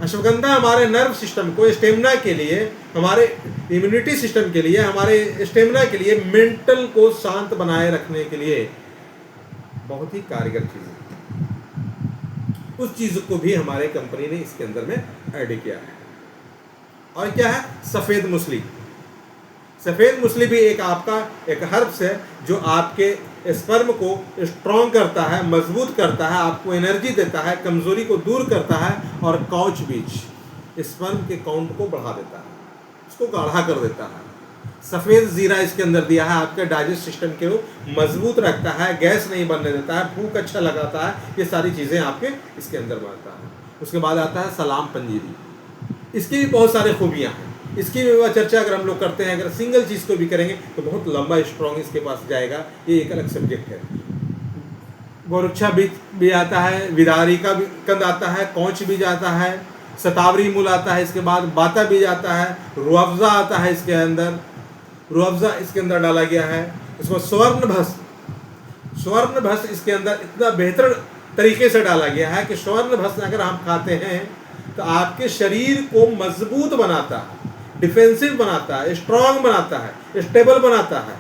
अश्वगंधा हमारे नर्व सिस्टम को स्टेमिना के लिए, हमारे इम्यूनिटी सिस्टम के लिए, हमारे स्टेमिना के लिए, मेंटल को शांत बनाए रखने के लिए बहुत ही कारगर चीज़ है। उस चीज़ को भी हमारे कंपनी ने इसके अंदर में ऐड किया है। और क्या है, सफ़ेद मूसली। सफ़ेद मूसली भी एक आपका एक हर्ब्स है जो आपके स्पर्म को स्ट्रॉन्ग करता है, मजबूत करता है, आपको एनर्जी देता है, कमजोरी को दूर करता है, और काउच बीज स्पर्म के काउंट को बढ़ा देता है, उसको गाढ़ा कर देता है। सफ़ेद जीरा इसके अंदर दिया है, आपके डाइजेस्ट सिस्टम को मजबूत रखता है, गैस नहीं बनने देता है, भूख अच्छा लगाता है, ये सारी चीज़ें आपके इसके अंदर बनता है। उसके बाद आता है सलाम पंजीरी। इसकी भी बहुत सारी खूबियाँ हैं, इसकी भी चर्चा अगर हम लोग करते हैं, अगर सिंगल चीज़ को भी करेंगे तो बहुत लंबा स्ट्रॉन्ग इसके पास जाएगा, ये एक अलग सब्जेक्ट है। गोरक्षा बीज भी आता है, विदारी का भी कंद आता है, कौच बीज आता है, शतावरी मूल आता है, इसके बाद बाता बीज आता है, रुअफ़ज़ा आता है इसके अंदर, रुअफ़ज़ा इसके अंदर डाला गया है। इसको स्वर्ण भस्म इसके अंदर इतना बेहतर तरीके से डाला गया है कि स्वर्ण भस्म अगर हम खाते हैं तो आपके शरीर को मजबूत बनाता है, डिफेंसिव बनाता है, स्ट्रांग बनाता है, स्टेबल बनाता है,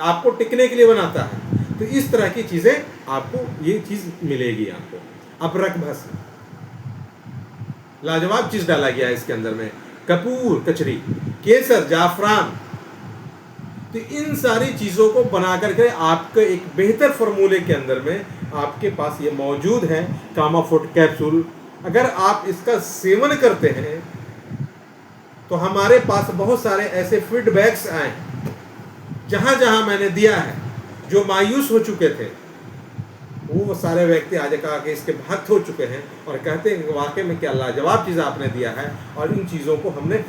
आपको टिकने के लिए बनाता है। तो इस तरह की चीज़ें आपको ये चीज़ मिलेगी आपको। अबरक भस्म, लाजवाब चीज़ डाला गया है इसके अंदर में, कपूर कचरी, केसर, जाफरान। तो इन सारी चीज़ों को बना करके आपके एक बेहतर फार्मूले के अंदर में आपके पास ये मौजूद है कामाफूड कैप्सूल। अगर आप इसका सेवन करते हैं तो हमारे पास बहुत सारे ऐसे फीडबैक्स आए जहाँ जहाँ मैंने दिया है, जो मायूस हो चुके थे वो सारे व्यक्ति आज आके इसके भक्त हो चुके हैं और कहते हैं कि वाकई में क्या लाजवाब चीज़ आपने दिया है, और इन चीज़ों को हमने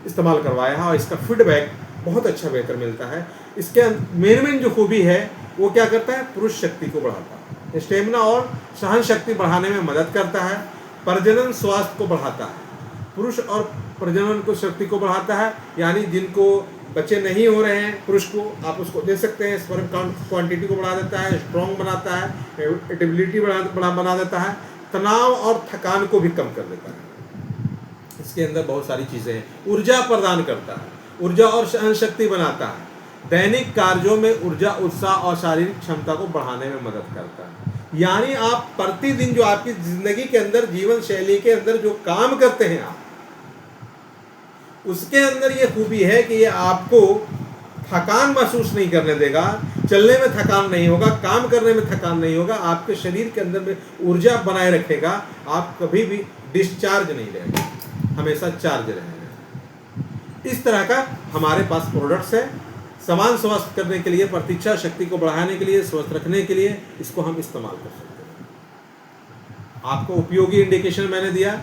इस्तेमाल करवाया है और इसका फीडबैक बहुत अच्छा बेहतर मिलता है। इसके मेन जो खूबी है वो क्या करता है, पुरुष शक्ति को बढ़ाता है, स्टेमिना और सहन शक्ति बढ़ाने में मदद करता है, प्रजनन स्वास्थ्य को बढ़ाता है, पुरुष और प्रजनन को शक्ति को बढ़ाता है। यानी जिनको बच्चे नहीं हो रहे हैं पुरुष को, आप उसको दे सकते हैं, स्पर्म क्वांटिटी को बढ़ा देता है, स्ट्रॉन्ग बनाता है, एडिबिलिटी बना देता है, तनाव और थकान को भी कम कर देता है। इसके अंदर बहुत सारी चीज़ें हैं, ऊर्जा प्रदान करता है, ऊर्जा और सहन शक्ति बनाता है, दैनिक कार्यों में ऊर्जा, उत्साह और शारीरिक क्षमता को बढ़ाने में मदद करता है। यानी आप प्रतिदिन जो आपकी जिंदगी के अंदर, जीवन शैली के अंदर जो काम करते हैं आप, उसके अंदर ये खूबी है कि ये आपको थकान महसूस नहीं करने देगा, चलने में थकान नहीं होगा, काम करने में थकान नहीं होगा, आपके शरीर के अंदर में ऊर्जा बनाए रखेगा, आप कभी भी डिस्चार्ज नहीं रहेंगे, हमेशा चार्ज रहेंगे। इस तरह का हमारे पास प्रोडक्ट्स है। समान स्वस्थ करने के लिए, प्रतीक्षा शक्ति को बढ़ाने के लिए, स्वस्थ रखने के लिए इसको हम इस्तेमाल कर सकते हैं। आपको उपयोगी इंडिकेशन मैंने दिया।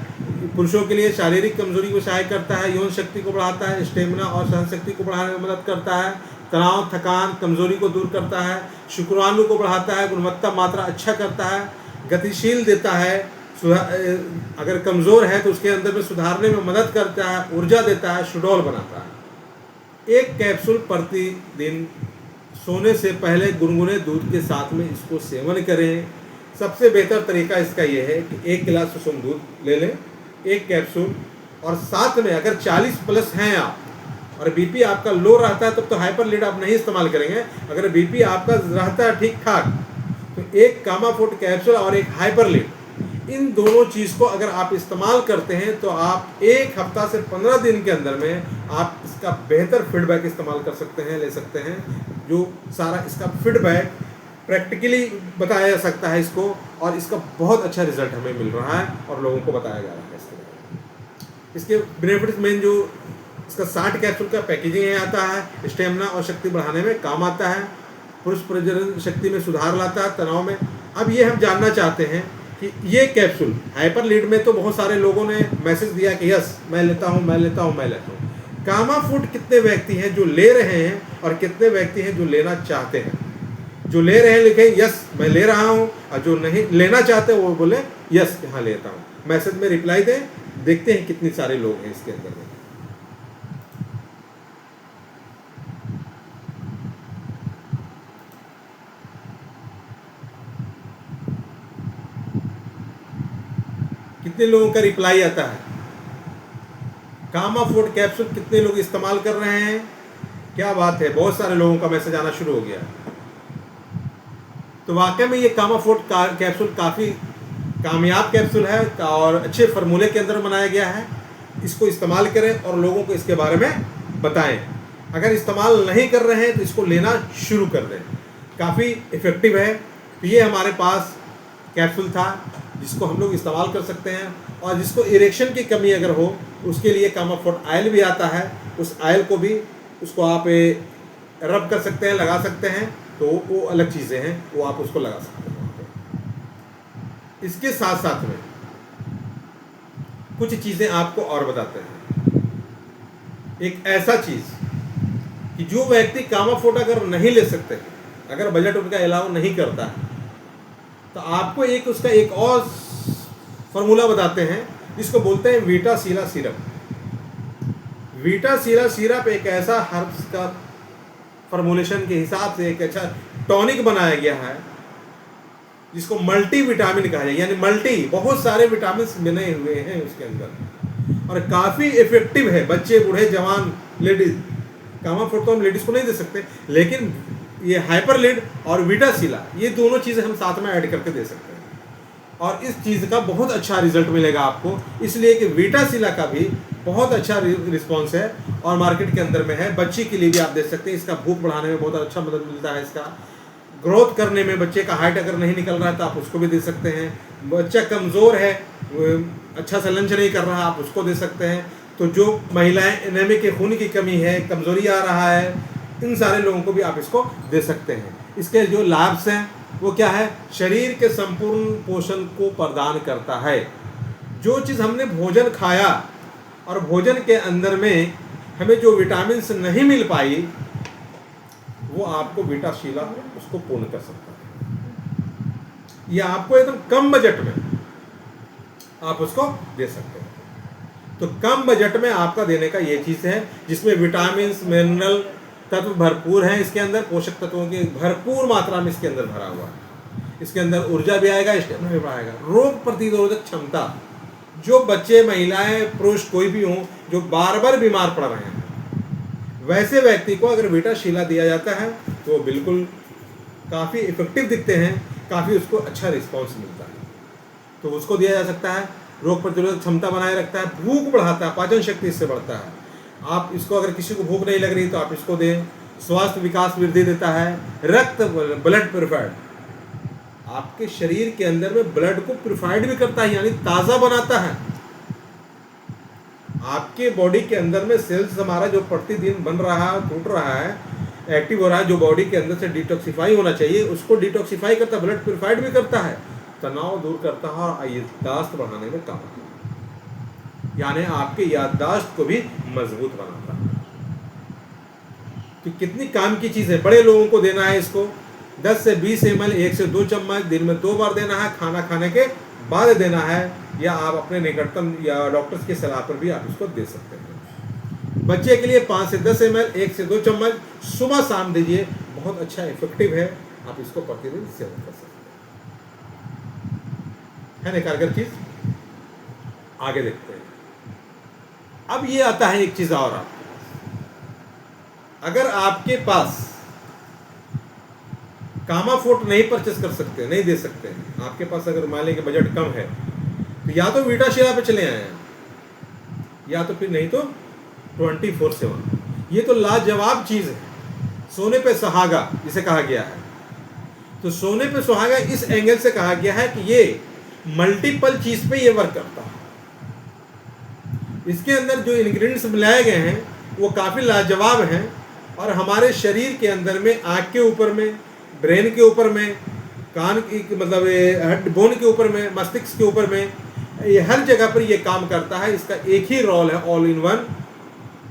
पुरुषों के लिए शारीरिक कमजोरी को सहायक करता है, यौन शक्ति को बढ़ाता है, स्टेमिना और सहन शक्ति को बढ़ाने में मदद करता है, तनाव, थकान, कमजोरी को दूर करता है, शुक्राणु को बढ़ाता है, गुणवत्ता मात्रा अच्छा करता है, गतिशील देता है, अगर कमज़ोर है तो उसके अंदर में सुधारने में मदद करता है, ऊर्जा देता है, सुडौल बनाता है। एक कैप्सूल प्रतिदिन सोने से पहले गुनगुने दूध के साथ में इसको सेवन करें। सबसे बेहतर तरीका इसका यह है कि 1 गिलास सुसुम दूध ले लें, 1 कैप्सूल और साथ में अगर 40 प्लस हैं आप और बीपी आपका लो रहता है तब तो हाइपर लीड आप नहीं इस्तेमाल करेंगे। अगर बीपी आपका रहता है ठीक ठाक तो एक कामाफोर्ट कैप्सूल और एक हाइपर लीड, इन दोनों चीज़ को अगर आप इस्तेमाल करते हैं तो आप 1 हफ्ता से 15 दिन के अंदर में आप इसका बेहतर फीडबैक इस्तेमाल कर सकते हैं, ले सकते हैं। जो सारा इसका फीडबैक प्रैक्टिकली बताया जा सकता है इसको, और इसका बहुत अच्छा रिजल्ट हमें मिल रहा है और लोगों को बताया जा रहा है इसके बेनिफिट्स में। जो इसका 60 कैप्सूल का पैकेजिंग है आता है, स्टेमिना और शक्ति बढ़ाने में काम आता है, पुरुष प्रजनन शक्ति में सुधार लाता है, तनाव में। अब ये हम जानना चाहते हैं कि ये कैप्सूल हाइपर लीड में तो बहुत सारे लोगों ने मैसेज दिया कि यस मैं लेता हूँ, मैं लेता हूँ, मैं लेता हूँ। कामाफोर्ट कितने व्यक्ति हैं जो ले रहे हैं और कितने व्यक्ति हैं जो लेना चाहते हैं? जो ले रहे हैं लिखें यस मैं ले रहा हूँ, और जो नहीं लेना चाहते वो बोले यस हाँ लेता हूँ। मैसेज में रिप्लाई दें, देखते हैं कितने सारे लोग हैं इसके अंदर में। कितने लोगों का रिप्लाई आता है? कामाफोर्ट कैप्सूल कितने लोग इस्तेमाल कर रहे हैं? क्या बात है, बहुत सारे लोगों का मैसेज आना शुरू हो गया। तो वाकई में ये कामाफोर्ट कैप्सूल काफ़ी कामयाब कैप्सूल है और अच्छे फार्मूले के अंदर बनाया गया है। इसको इस्तेमाल करें और लोगों को इसके बारे में बताएं। अगर इस्तेमाल नहीं कर रहे हैं तो इसको लेना शुरू कर दें, काफ़ी इफ़ेक्टिव है। तो ये हमारे पास कैप्सूल था जिसको हम लोग इस्तेमाल कर सकते हैं, और जिसको इरेक्शन की कमी अगर हो उसके लिए कामाफोर्ट ऑयल भी आता है। उस ऑयल को भी उसको आप रब कर सकते हैं, लगा सकते हैं, तो वो अलग चीज़ें हैं, वो आप उसको लगा सकते हैं। इसके साथ साथ में कुछ चीज़ें आपको और बताते हैं। एक ऐसा चीज़ कि जो व्यक्ति कामाफोर्ट अगर नहीं ले सकते, अगर बजट उनका अलाउ नहीं करता है, तो आपको एक उसका एक और फार्मूला बताते हैं जिसको बोलते हैं वीटासीला सिरप। वीटासीला सिरप एक ऐसा हर्ब्स का फॉर्मुलेशन के हिसाब से एक अच्छा टॉनिक बनाया गया है जिसको मल्टी विटामिन कहा जाए, यानी मल्टी बहुत सारे विटामिन बने हुए हैं उसके अंदर, और काफ़ी इफेक्टिव है। बच्चे, बूढ़े, जवान, लेडीज, कामाफोर्ट तो हम लेडीज़ को नहीं दे सकते, लेकिन ये हाइपर लीड और वीटासीला ये दोनों चीज़ें हम साथ में ऐड करके दे सकते हैं, और इस चीज़ का बहुत अच्छा रिजल्ट मिलेगा आपको। इसलिए कि वीटासीला का भी बहुत अच्छा रिस्पॉन्स है और मार्केट के अंदर में है। बच्चे के लिए भी आप दे सकते हैं, इसका भूख बढ़ाने में बहुत अच्छा मदद मिलता है। इसका ग्रोथ करने में, बच्चे का हाइट अगर नहीं निकल रहा है तो आप उसको भी दे सकते हैं। बच्चा कमज़ोर है, अच्छा सा लंच नहीं कर रहा, आप उसको दे सकते हैं। तो जो महिलाएं एनीमिक के खून की कमी है, कमज़ोरी आ रहा है, इन सारे लोगों को भी आप इसको दे सकते हैं। इसके जो लाभ्स हैं वो क्या है? शरीर के संपूर्ण पोषण को प्रदान करता है। जो चीज़ हमने भोजन खाया और भोजन के अंदर में हमें जो विटामिन नहीं मिल पाई, वो आपको वीटासीला उसको पूर्ण कर सकता है। ये आपको एकदम कम बजट में आप उसको दे सकते हैं। तो कम बजट में आपका देने का ये चीज़ है जिसमें विटामिन, मिनरल तत्व भरपूर हैं। इसके अंदर पोषक तत्वों की भरपूर मात्रा में इसके अंदर भरा हुआ है। इसके अंदर ऊर्जा भी आएगा, स्टेमिना भी आएगा, रोग प्रतिरोधक क्षमता। जो बच्चे, महिलाएं, पुरुष कोई भी हों जो बार बार बीमार पड़ रहे हैं, वैसे व्यक्ति को अगर वीटासीला दिया जाता है तो बिल्कुल काफ़ी इफेक्टिव दिखते हैं, काफ़ी उसको अच्छा रिस्पॉन्स मिलता है। तो उसको दिया जा सकता है। रोग प्रतिरोधक क्षमता बनाए रखता है, भूख बढ़ाता है, पाचन शक्ति इससे बढ़ता है। आप इसको, अगर किसी को भूख नहीं लग रही तो आप इसको दें। स्वास्थ्य विकास वृद्धि देता है। रक्त, ब्लड प्योरीफाइड, आपके शरीर के अंदर में ब्लड को प्योरीफाइड भी करता है, यानी ताज़ा बनाता है। आपके बॉडी के अंदर में सेल्स हमारा जो प्रतिदिन बन रहा है, टूट रहा है, एक्टिव हो रहा है, जो बॉडी के अंदर से डिटॉक्सिफाई होना चाहिए उसको डिटॉक्सिफाई करता है, ब्लड प्योरीफाइड भी करता है, तनाव दूर करता है और याददाश्त बढ़ाने में काम आता है, यानी आपके याददाश्त को भी मजबूत बनाता है। तो कितनी काम की चीज़ है। बड़े लोगों को देना है इसको 10 से 20 ml 1 से 2 चम्मच दिन में 2 बार देना है, खाना खाने के बाद देना है, या आप अपने निकटतम या डॉक्टर्स की सलाह पर भी आप इसको दे सकते हैं। बच्चे के लिए 5 से 10 ml 1 से 2 चम्मच सुबह शाम दीजिए, बहुत अच्छा इफेक्टिव है। आप इसको प्रतिदिन सेवन कर सकते हैं। है ना कारगर चीज़। आगे देखते हैं। अब ये आता है एक चीज़ और, आपके पास अगर आपके पास कामाफोर्ट नहीं परचेस कर सकते, नहीं दे सकते हैं, आपके पास अगर मान लें कि बजट कम है, तो या तो वीटाशिरा पे चले आए हैं, या तो फिर नहीं तो 24/7। ये तो लाजवाब चीज़ है, सोने पे सुहागा जिसे कहा गया है। तो सोने पे सुहागा इस एंगल से कहा गया है कि ये मल्टीपल चीज़ पे ये वर्क करता है। इसके अंदर जो इंग्रेडिएंट्स मिलाए गए हैं वो काफ़ी लाजवाब हैं, और हमारे शरीर के अंदर में, आँख के ऊपर में, ब्रेन के ऊपर में, कान की मतलब हेड बोन के ऊपर में, मस्तिष्क के ऊपर में, ये हर जगह पर ये काम करता है। इसका एक ही रोल है, ऑल इन वन,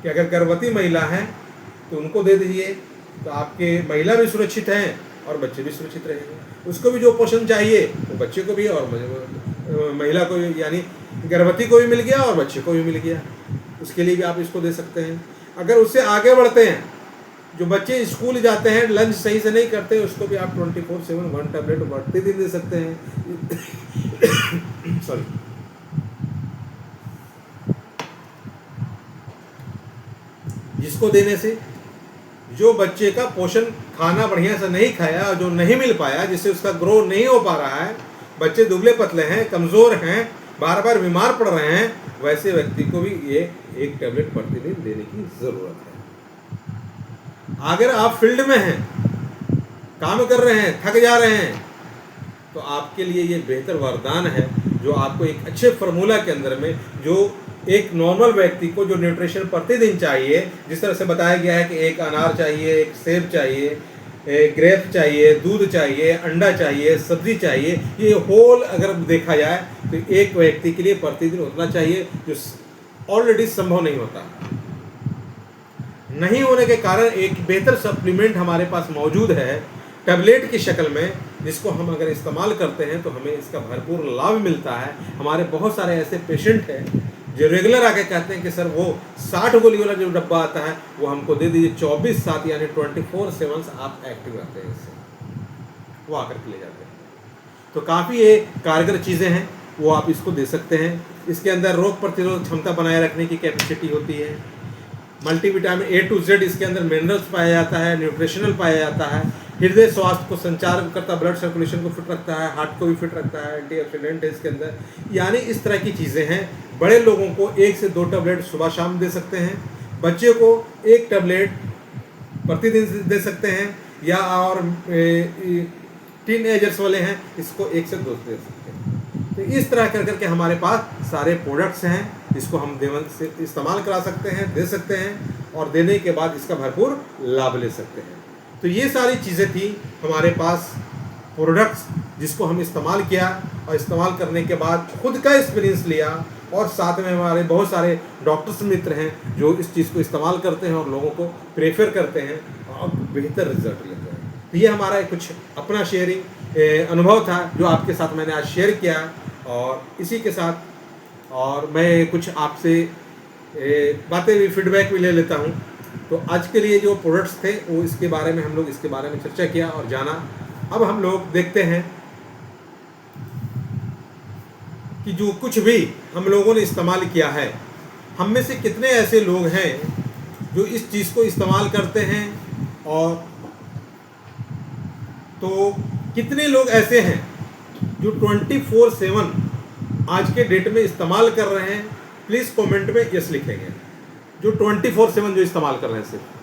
कि अगर गर्भवती महिला है तो उनको दे दीजिए, तो आपके महिला भी सुरक्षित हैं और बच्चे भी सुरक्षित रहेंगे। उसको भी जो पोषण चाहिए वो बच्चे को भी और महिला को, यानी गर्भवती को भी मिल गया और बच्चे को भी मिल गया। उसके लिए भी आप इसको दे सकते हैं। अगर उससे आगे बढ़ते हैं, जो बच्चे स्कूल जाते हैं, लंच सही से नहीं करते, उसको भी आप 24/7 1 टैबलेट बढ़ते दिन दे सकते हैं। सॉरी, जिसको देने से जो बच्चे का पोषण खाना बढ़िया से नहीं खाया, जो नहीं मिल पाया, जिससे उसका ग्रो नहीं हो पा रहा है, बच्चे दुबले पतले हैं, कमज़ोर हैं, बार बार बीमार पड़ रहे हैं, वैसे व्यक्ति को भी ये 1 टैबलेट प्रतिदिन देने की ज़रूरत है। अगर आप फील्ड में हैं, काम कर रहे हैं, थक जा रहे हैं, तो आपके लिए ये बेहतर वरदान है, जो आपको एक अच्छे फार्मूला के अंदर में, जो एक नॉर्मल व्यक्ति को जो न्यूट्रिशन प्रतिदिन चाहिए, जिस तरह से बताया गया है कि एक अनार चाहिए, एक सेब चाहिए, एक ग्रेप चाहिए, दूध चाहिए, अंडा चाहिए, सब्जी चाहिए, ये होल अगर देखा जाए तो एक व्यक्ति के लिए प्रतिदिन उतना चाहिए, जो ऑलरेडी संभव नहीं होता। नहीं होने के कारण एक बेहतर सप्लीमेंट हमारे पास मौजूद है टैबलेट की शक्ल में, जिसको हम अगर इस्तेमाल करते हैं तो हमें इसका भरपूर लाभ मिलता है। हमारे बहुत सारे ऐसे पेशेंट हैं जो रेगुलर आके कहते हैं कि सर वो 60 गोली वाला जो डब्बा आता है वो हमको दे दीजिए, 24/7 यानी 24/7 आप एक्टिव रहते हैं, इससे वो आकर के ले जाते हैं। तो काफ़ी ये कारगर चीज़ें हैं, वो आप इसको दे सकते हैं। इसके अंदर रोग प्रतिरोधक क्षमता बनाए रखने की कैपेसिटी होती है। मल्टीविटामिन A to Z इसके अंदर मिनरल्स पाया जाता है, न्यूट्रिशनल पाया जाता है, हृदय स्वास्थ्य को संचार करता है, ब्लड सर्कुलेशन को फिट रखता है, हार्ट को भी फिट रखता है, एंटीऑक्सीडेंट है इसके अंदर। यानी इस तरह की चीज़ें हैं। बड़े लोगों को 1 से 2 टैबलेट सुबह शाम दे सकते हैं, बच्चे को 1 टैबलेट प्रतिदिन दे सकते हैं, या और टीनएजर्स वाले हैं इसको 1 से 2 दे सकते हैं। तो इस तरह कर करके हमारे पास सारे प्रोडक्ट्स हैं, इसको हम देवन से इस्तेमाल करा सकते हैं, दे सकते हैं, और देने के बाद इसका भरपूर लाभ ले सकते हैं। तो ये सारी चीज़ें थी हमारे पास प्रोडक्ट्स, जिसको हम इस्तेमाल किया, और इस्तेमाल करने के बाद खुद का एक्सपीरियंस लिया, और साथ में हमारे बहुत सारे डॉक्टर्स मित्र हैं जो इस चीज़ को इस्तेमाल करते हैं और लोगों को प्रेफर करते हैं और बेहतर रिजल्ट लेते हैं। तो ये हमारा कुछ अपना शेयरिंग अनुभव था जो आपके साथ मैंने आज शेयर किया, और इसी के साथ और मैं कुछ आपसे बातें भी, फीडबैक भी ले लेता हूँ। तो आज के लिए जो प्रोडक्ट्स थे वो इसके बारे में हम लोग इसके बारे में चर्चा किया और जाना। अब हम लोग देखते हैं कि जो कुछ भी हम लोगों ने इस्तेमाल किया है, हम में से कितने ऐसे लोग हैं जो इस चीज़ को इस्तेमाल करते हैं, और तो कितने लोग ऐसे हैं जो 24/7 आज के डेट में इस्तेमाल कर रहे हैं। प्लीज़ कमेंट में यस लिखेंगे, जो 24/7 जो इस्तेमाल कर रहे हैं सिर्फ।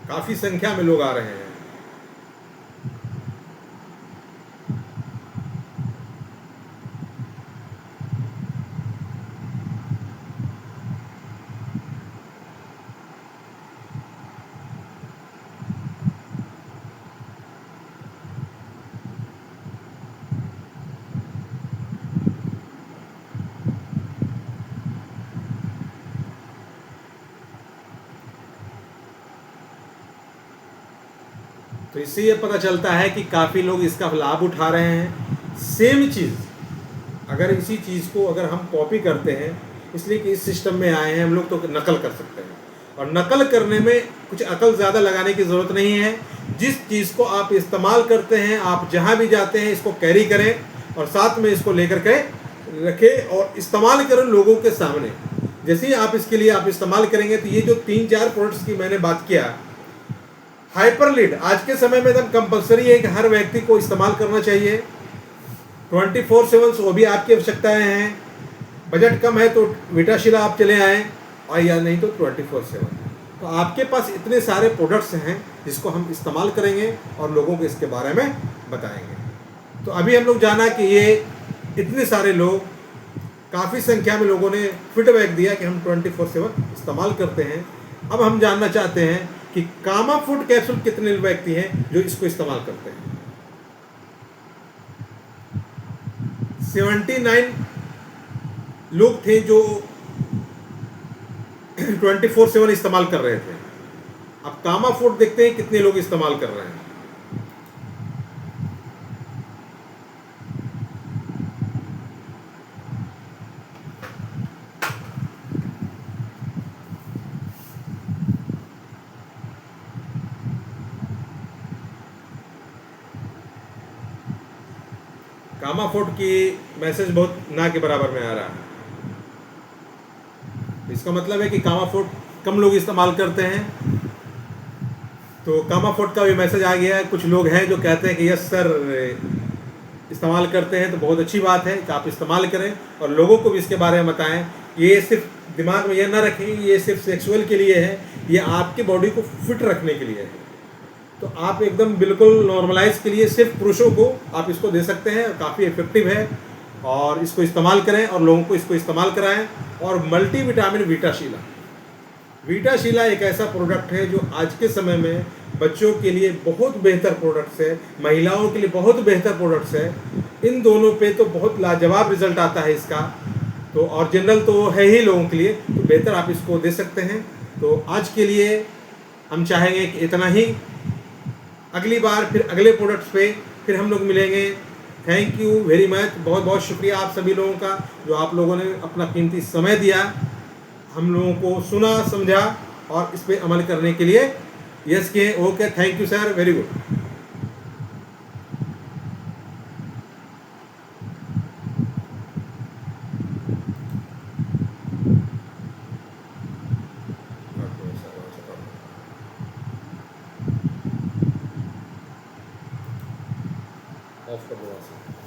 काफ़ी संख्या में लोग आ रहे हैं। तो इससे ये पता चलता है कि काफ़ी लोग इसका लाभ उठा रहे हैं। सेम चीज़, अगर इसी चीज़ को अगर हम कॉपी करते हैं, इसलिए कि इस सिस्टम में आए हैं हम लोग, तो नकल कर सकते हैं। और नकल करने में कुछ अकल ज़्यादा लगाने की ज़रूरत नहीं है। जिस चीज़ को आप इस्तेमाल करते हैं, आप जहाँ भी जाते हैं इसको कैरी करें और साथ में इसको लेकर के रखें और इस्तेमाल करें लोगों के सामने। जैसे ही आप इसके लिए आप इस्तेमाल करेंगे तो ये जो 3-4 प्रोडक्ट्स की मैंने बात किया, हाइपर लीड आज के समय में एकदम कंपलसरी है कि हर व्यक्ति को इस्तेमाल करना चाहिए। 24/7 वो भी आपकी आवश्यकताएं हैं। बजट कम है तो विटाशिला आप चले आएँ, और या नहीं तो 24/7। तो आपके पास इतने सारे प्रोडक्ट्स हैं जिसको हम इस्तेमाल करेंगे और लोगों को इसके बारे में बताएंगे। तो अभी हम लोग जाना कि ये इतने सारे लोग, काफ़ी संख्या में लोगों ने फीडबैक दिया कि हम 24/7 इस्तेमाल करते हैं। अब हम जानना चाहते हैं कि कामा फूड कैप्सूल कितने व्यक्ति हैं जो इसको इस्तेमाल करते हैं। 79 लोग थे जो 24/7 इस्तेमाल कर रहे थे। अब कामा फूड देखते हैं कितने लोग इस्तेमाल कर रहे हैं। कामा फूड की मैसेज बहुत ना के बराबर में आ रहा है। इसका मतलब है कि कामा फूड कम लोग इस्तेमाल करते हैं। तो कामा फूड का भी मैसेज आ गया है। कुछ लोग हैं जो कहते हैं कि यस सर, इस्तेमाल करते हैं तो बहुत अच्छी बात है कि आप इस्तेमाल करें और लोगों को भी इसके बारे में बताएं। ये सिर्फ दिमाग में ये ना रखें ये सिर्फ सेक्सुअल के लिए है, ये आपकी बॉडी को फिट रखने के लिए है। तो आप एकदम बिल्कुल नॉर्मलाइज के लिए सिर्फ पुरुषों को आप इसको दे सकते हैं। काफ़ी इफेक्टिव है और इसको इस्तेमाल करें और लोगों को इसको इस्तेमाल कराएं। और मल्टी विटामिन विटाशिला, विटाशिला एक ऐसा प्रोडक्ट है जो आज के समय में बच्चों के लिए बहुत बेहतर प्रोडक्ट्स है, महिलाओं के लिए बहुत बेहतर प्रोडक्ट्स है। इन दोनों पे तो बहुत लाजवाब रिजल्ट आता है इसका। तो और जनरल तो है ही लोगों के लिए, तो बेहतर आप इसको दे सकते हैं। तो आज के लिए हम चाहेंगे कि इतना ही। अगली बार फिर अगले प्रोडक्ट्स पे फिर हम लोग मिलेंगे। Thank you very much. बहुत बहुत शुक्रिया आप सभी लोगों का जो आप लोगों ने अपना कीमती समय दिया, हम लोगों को सुना समझा और इस पे अमल करने के लिए यस के। Okay, thank you sir, very good. Of कर दो।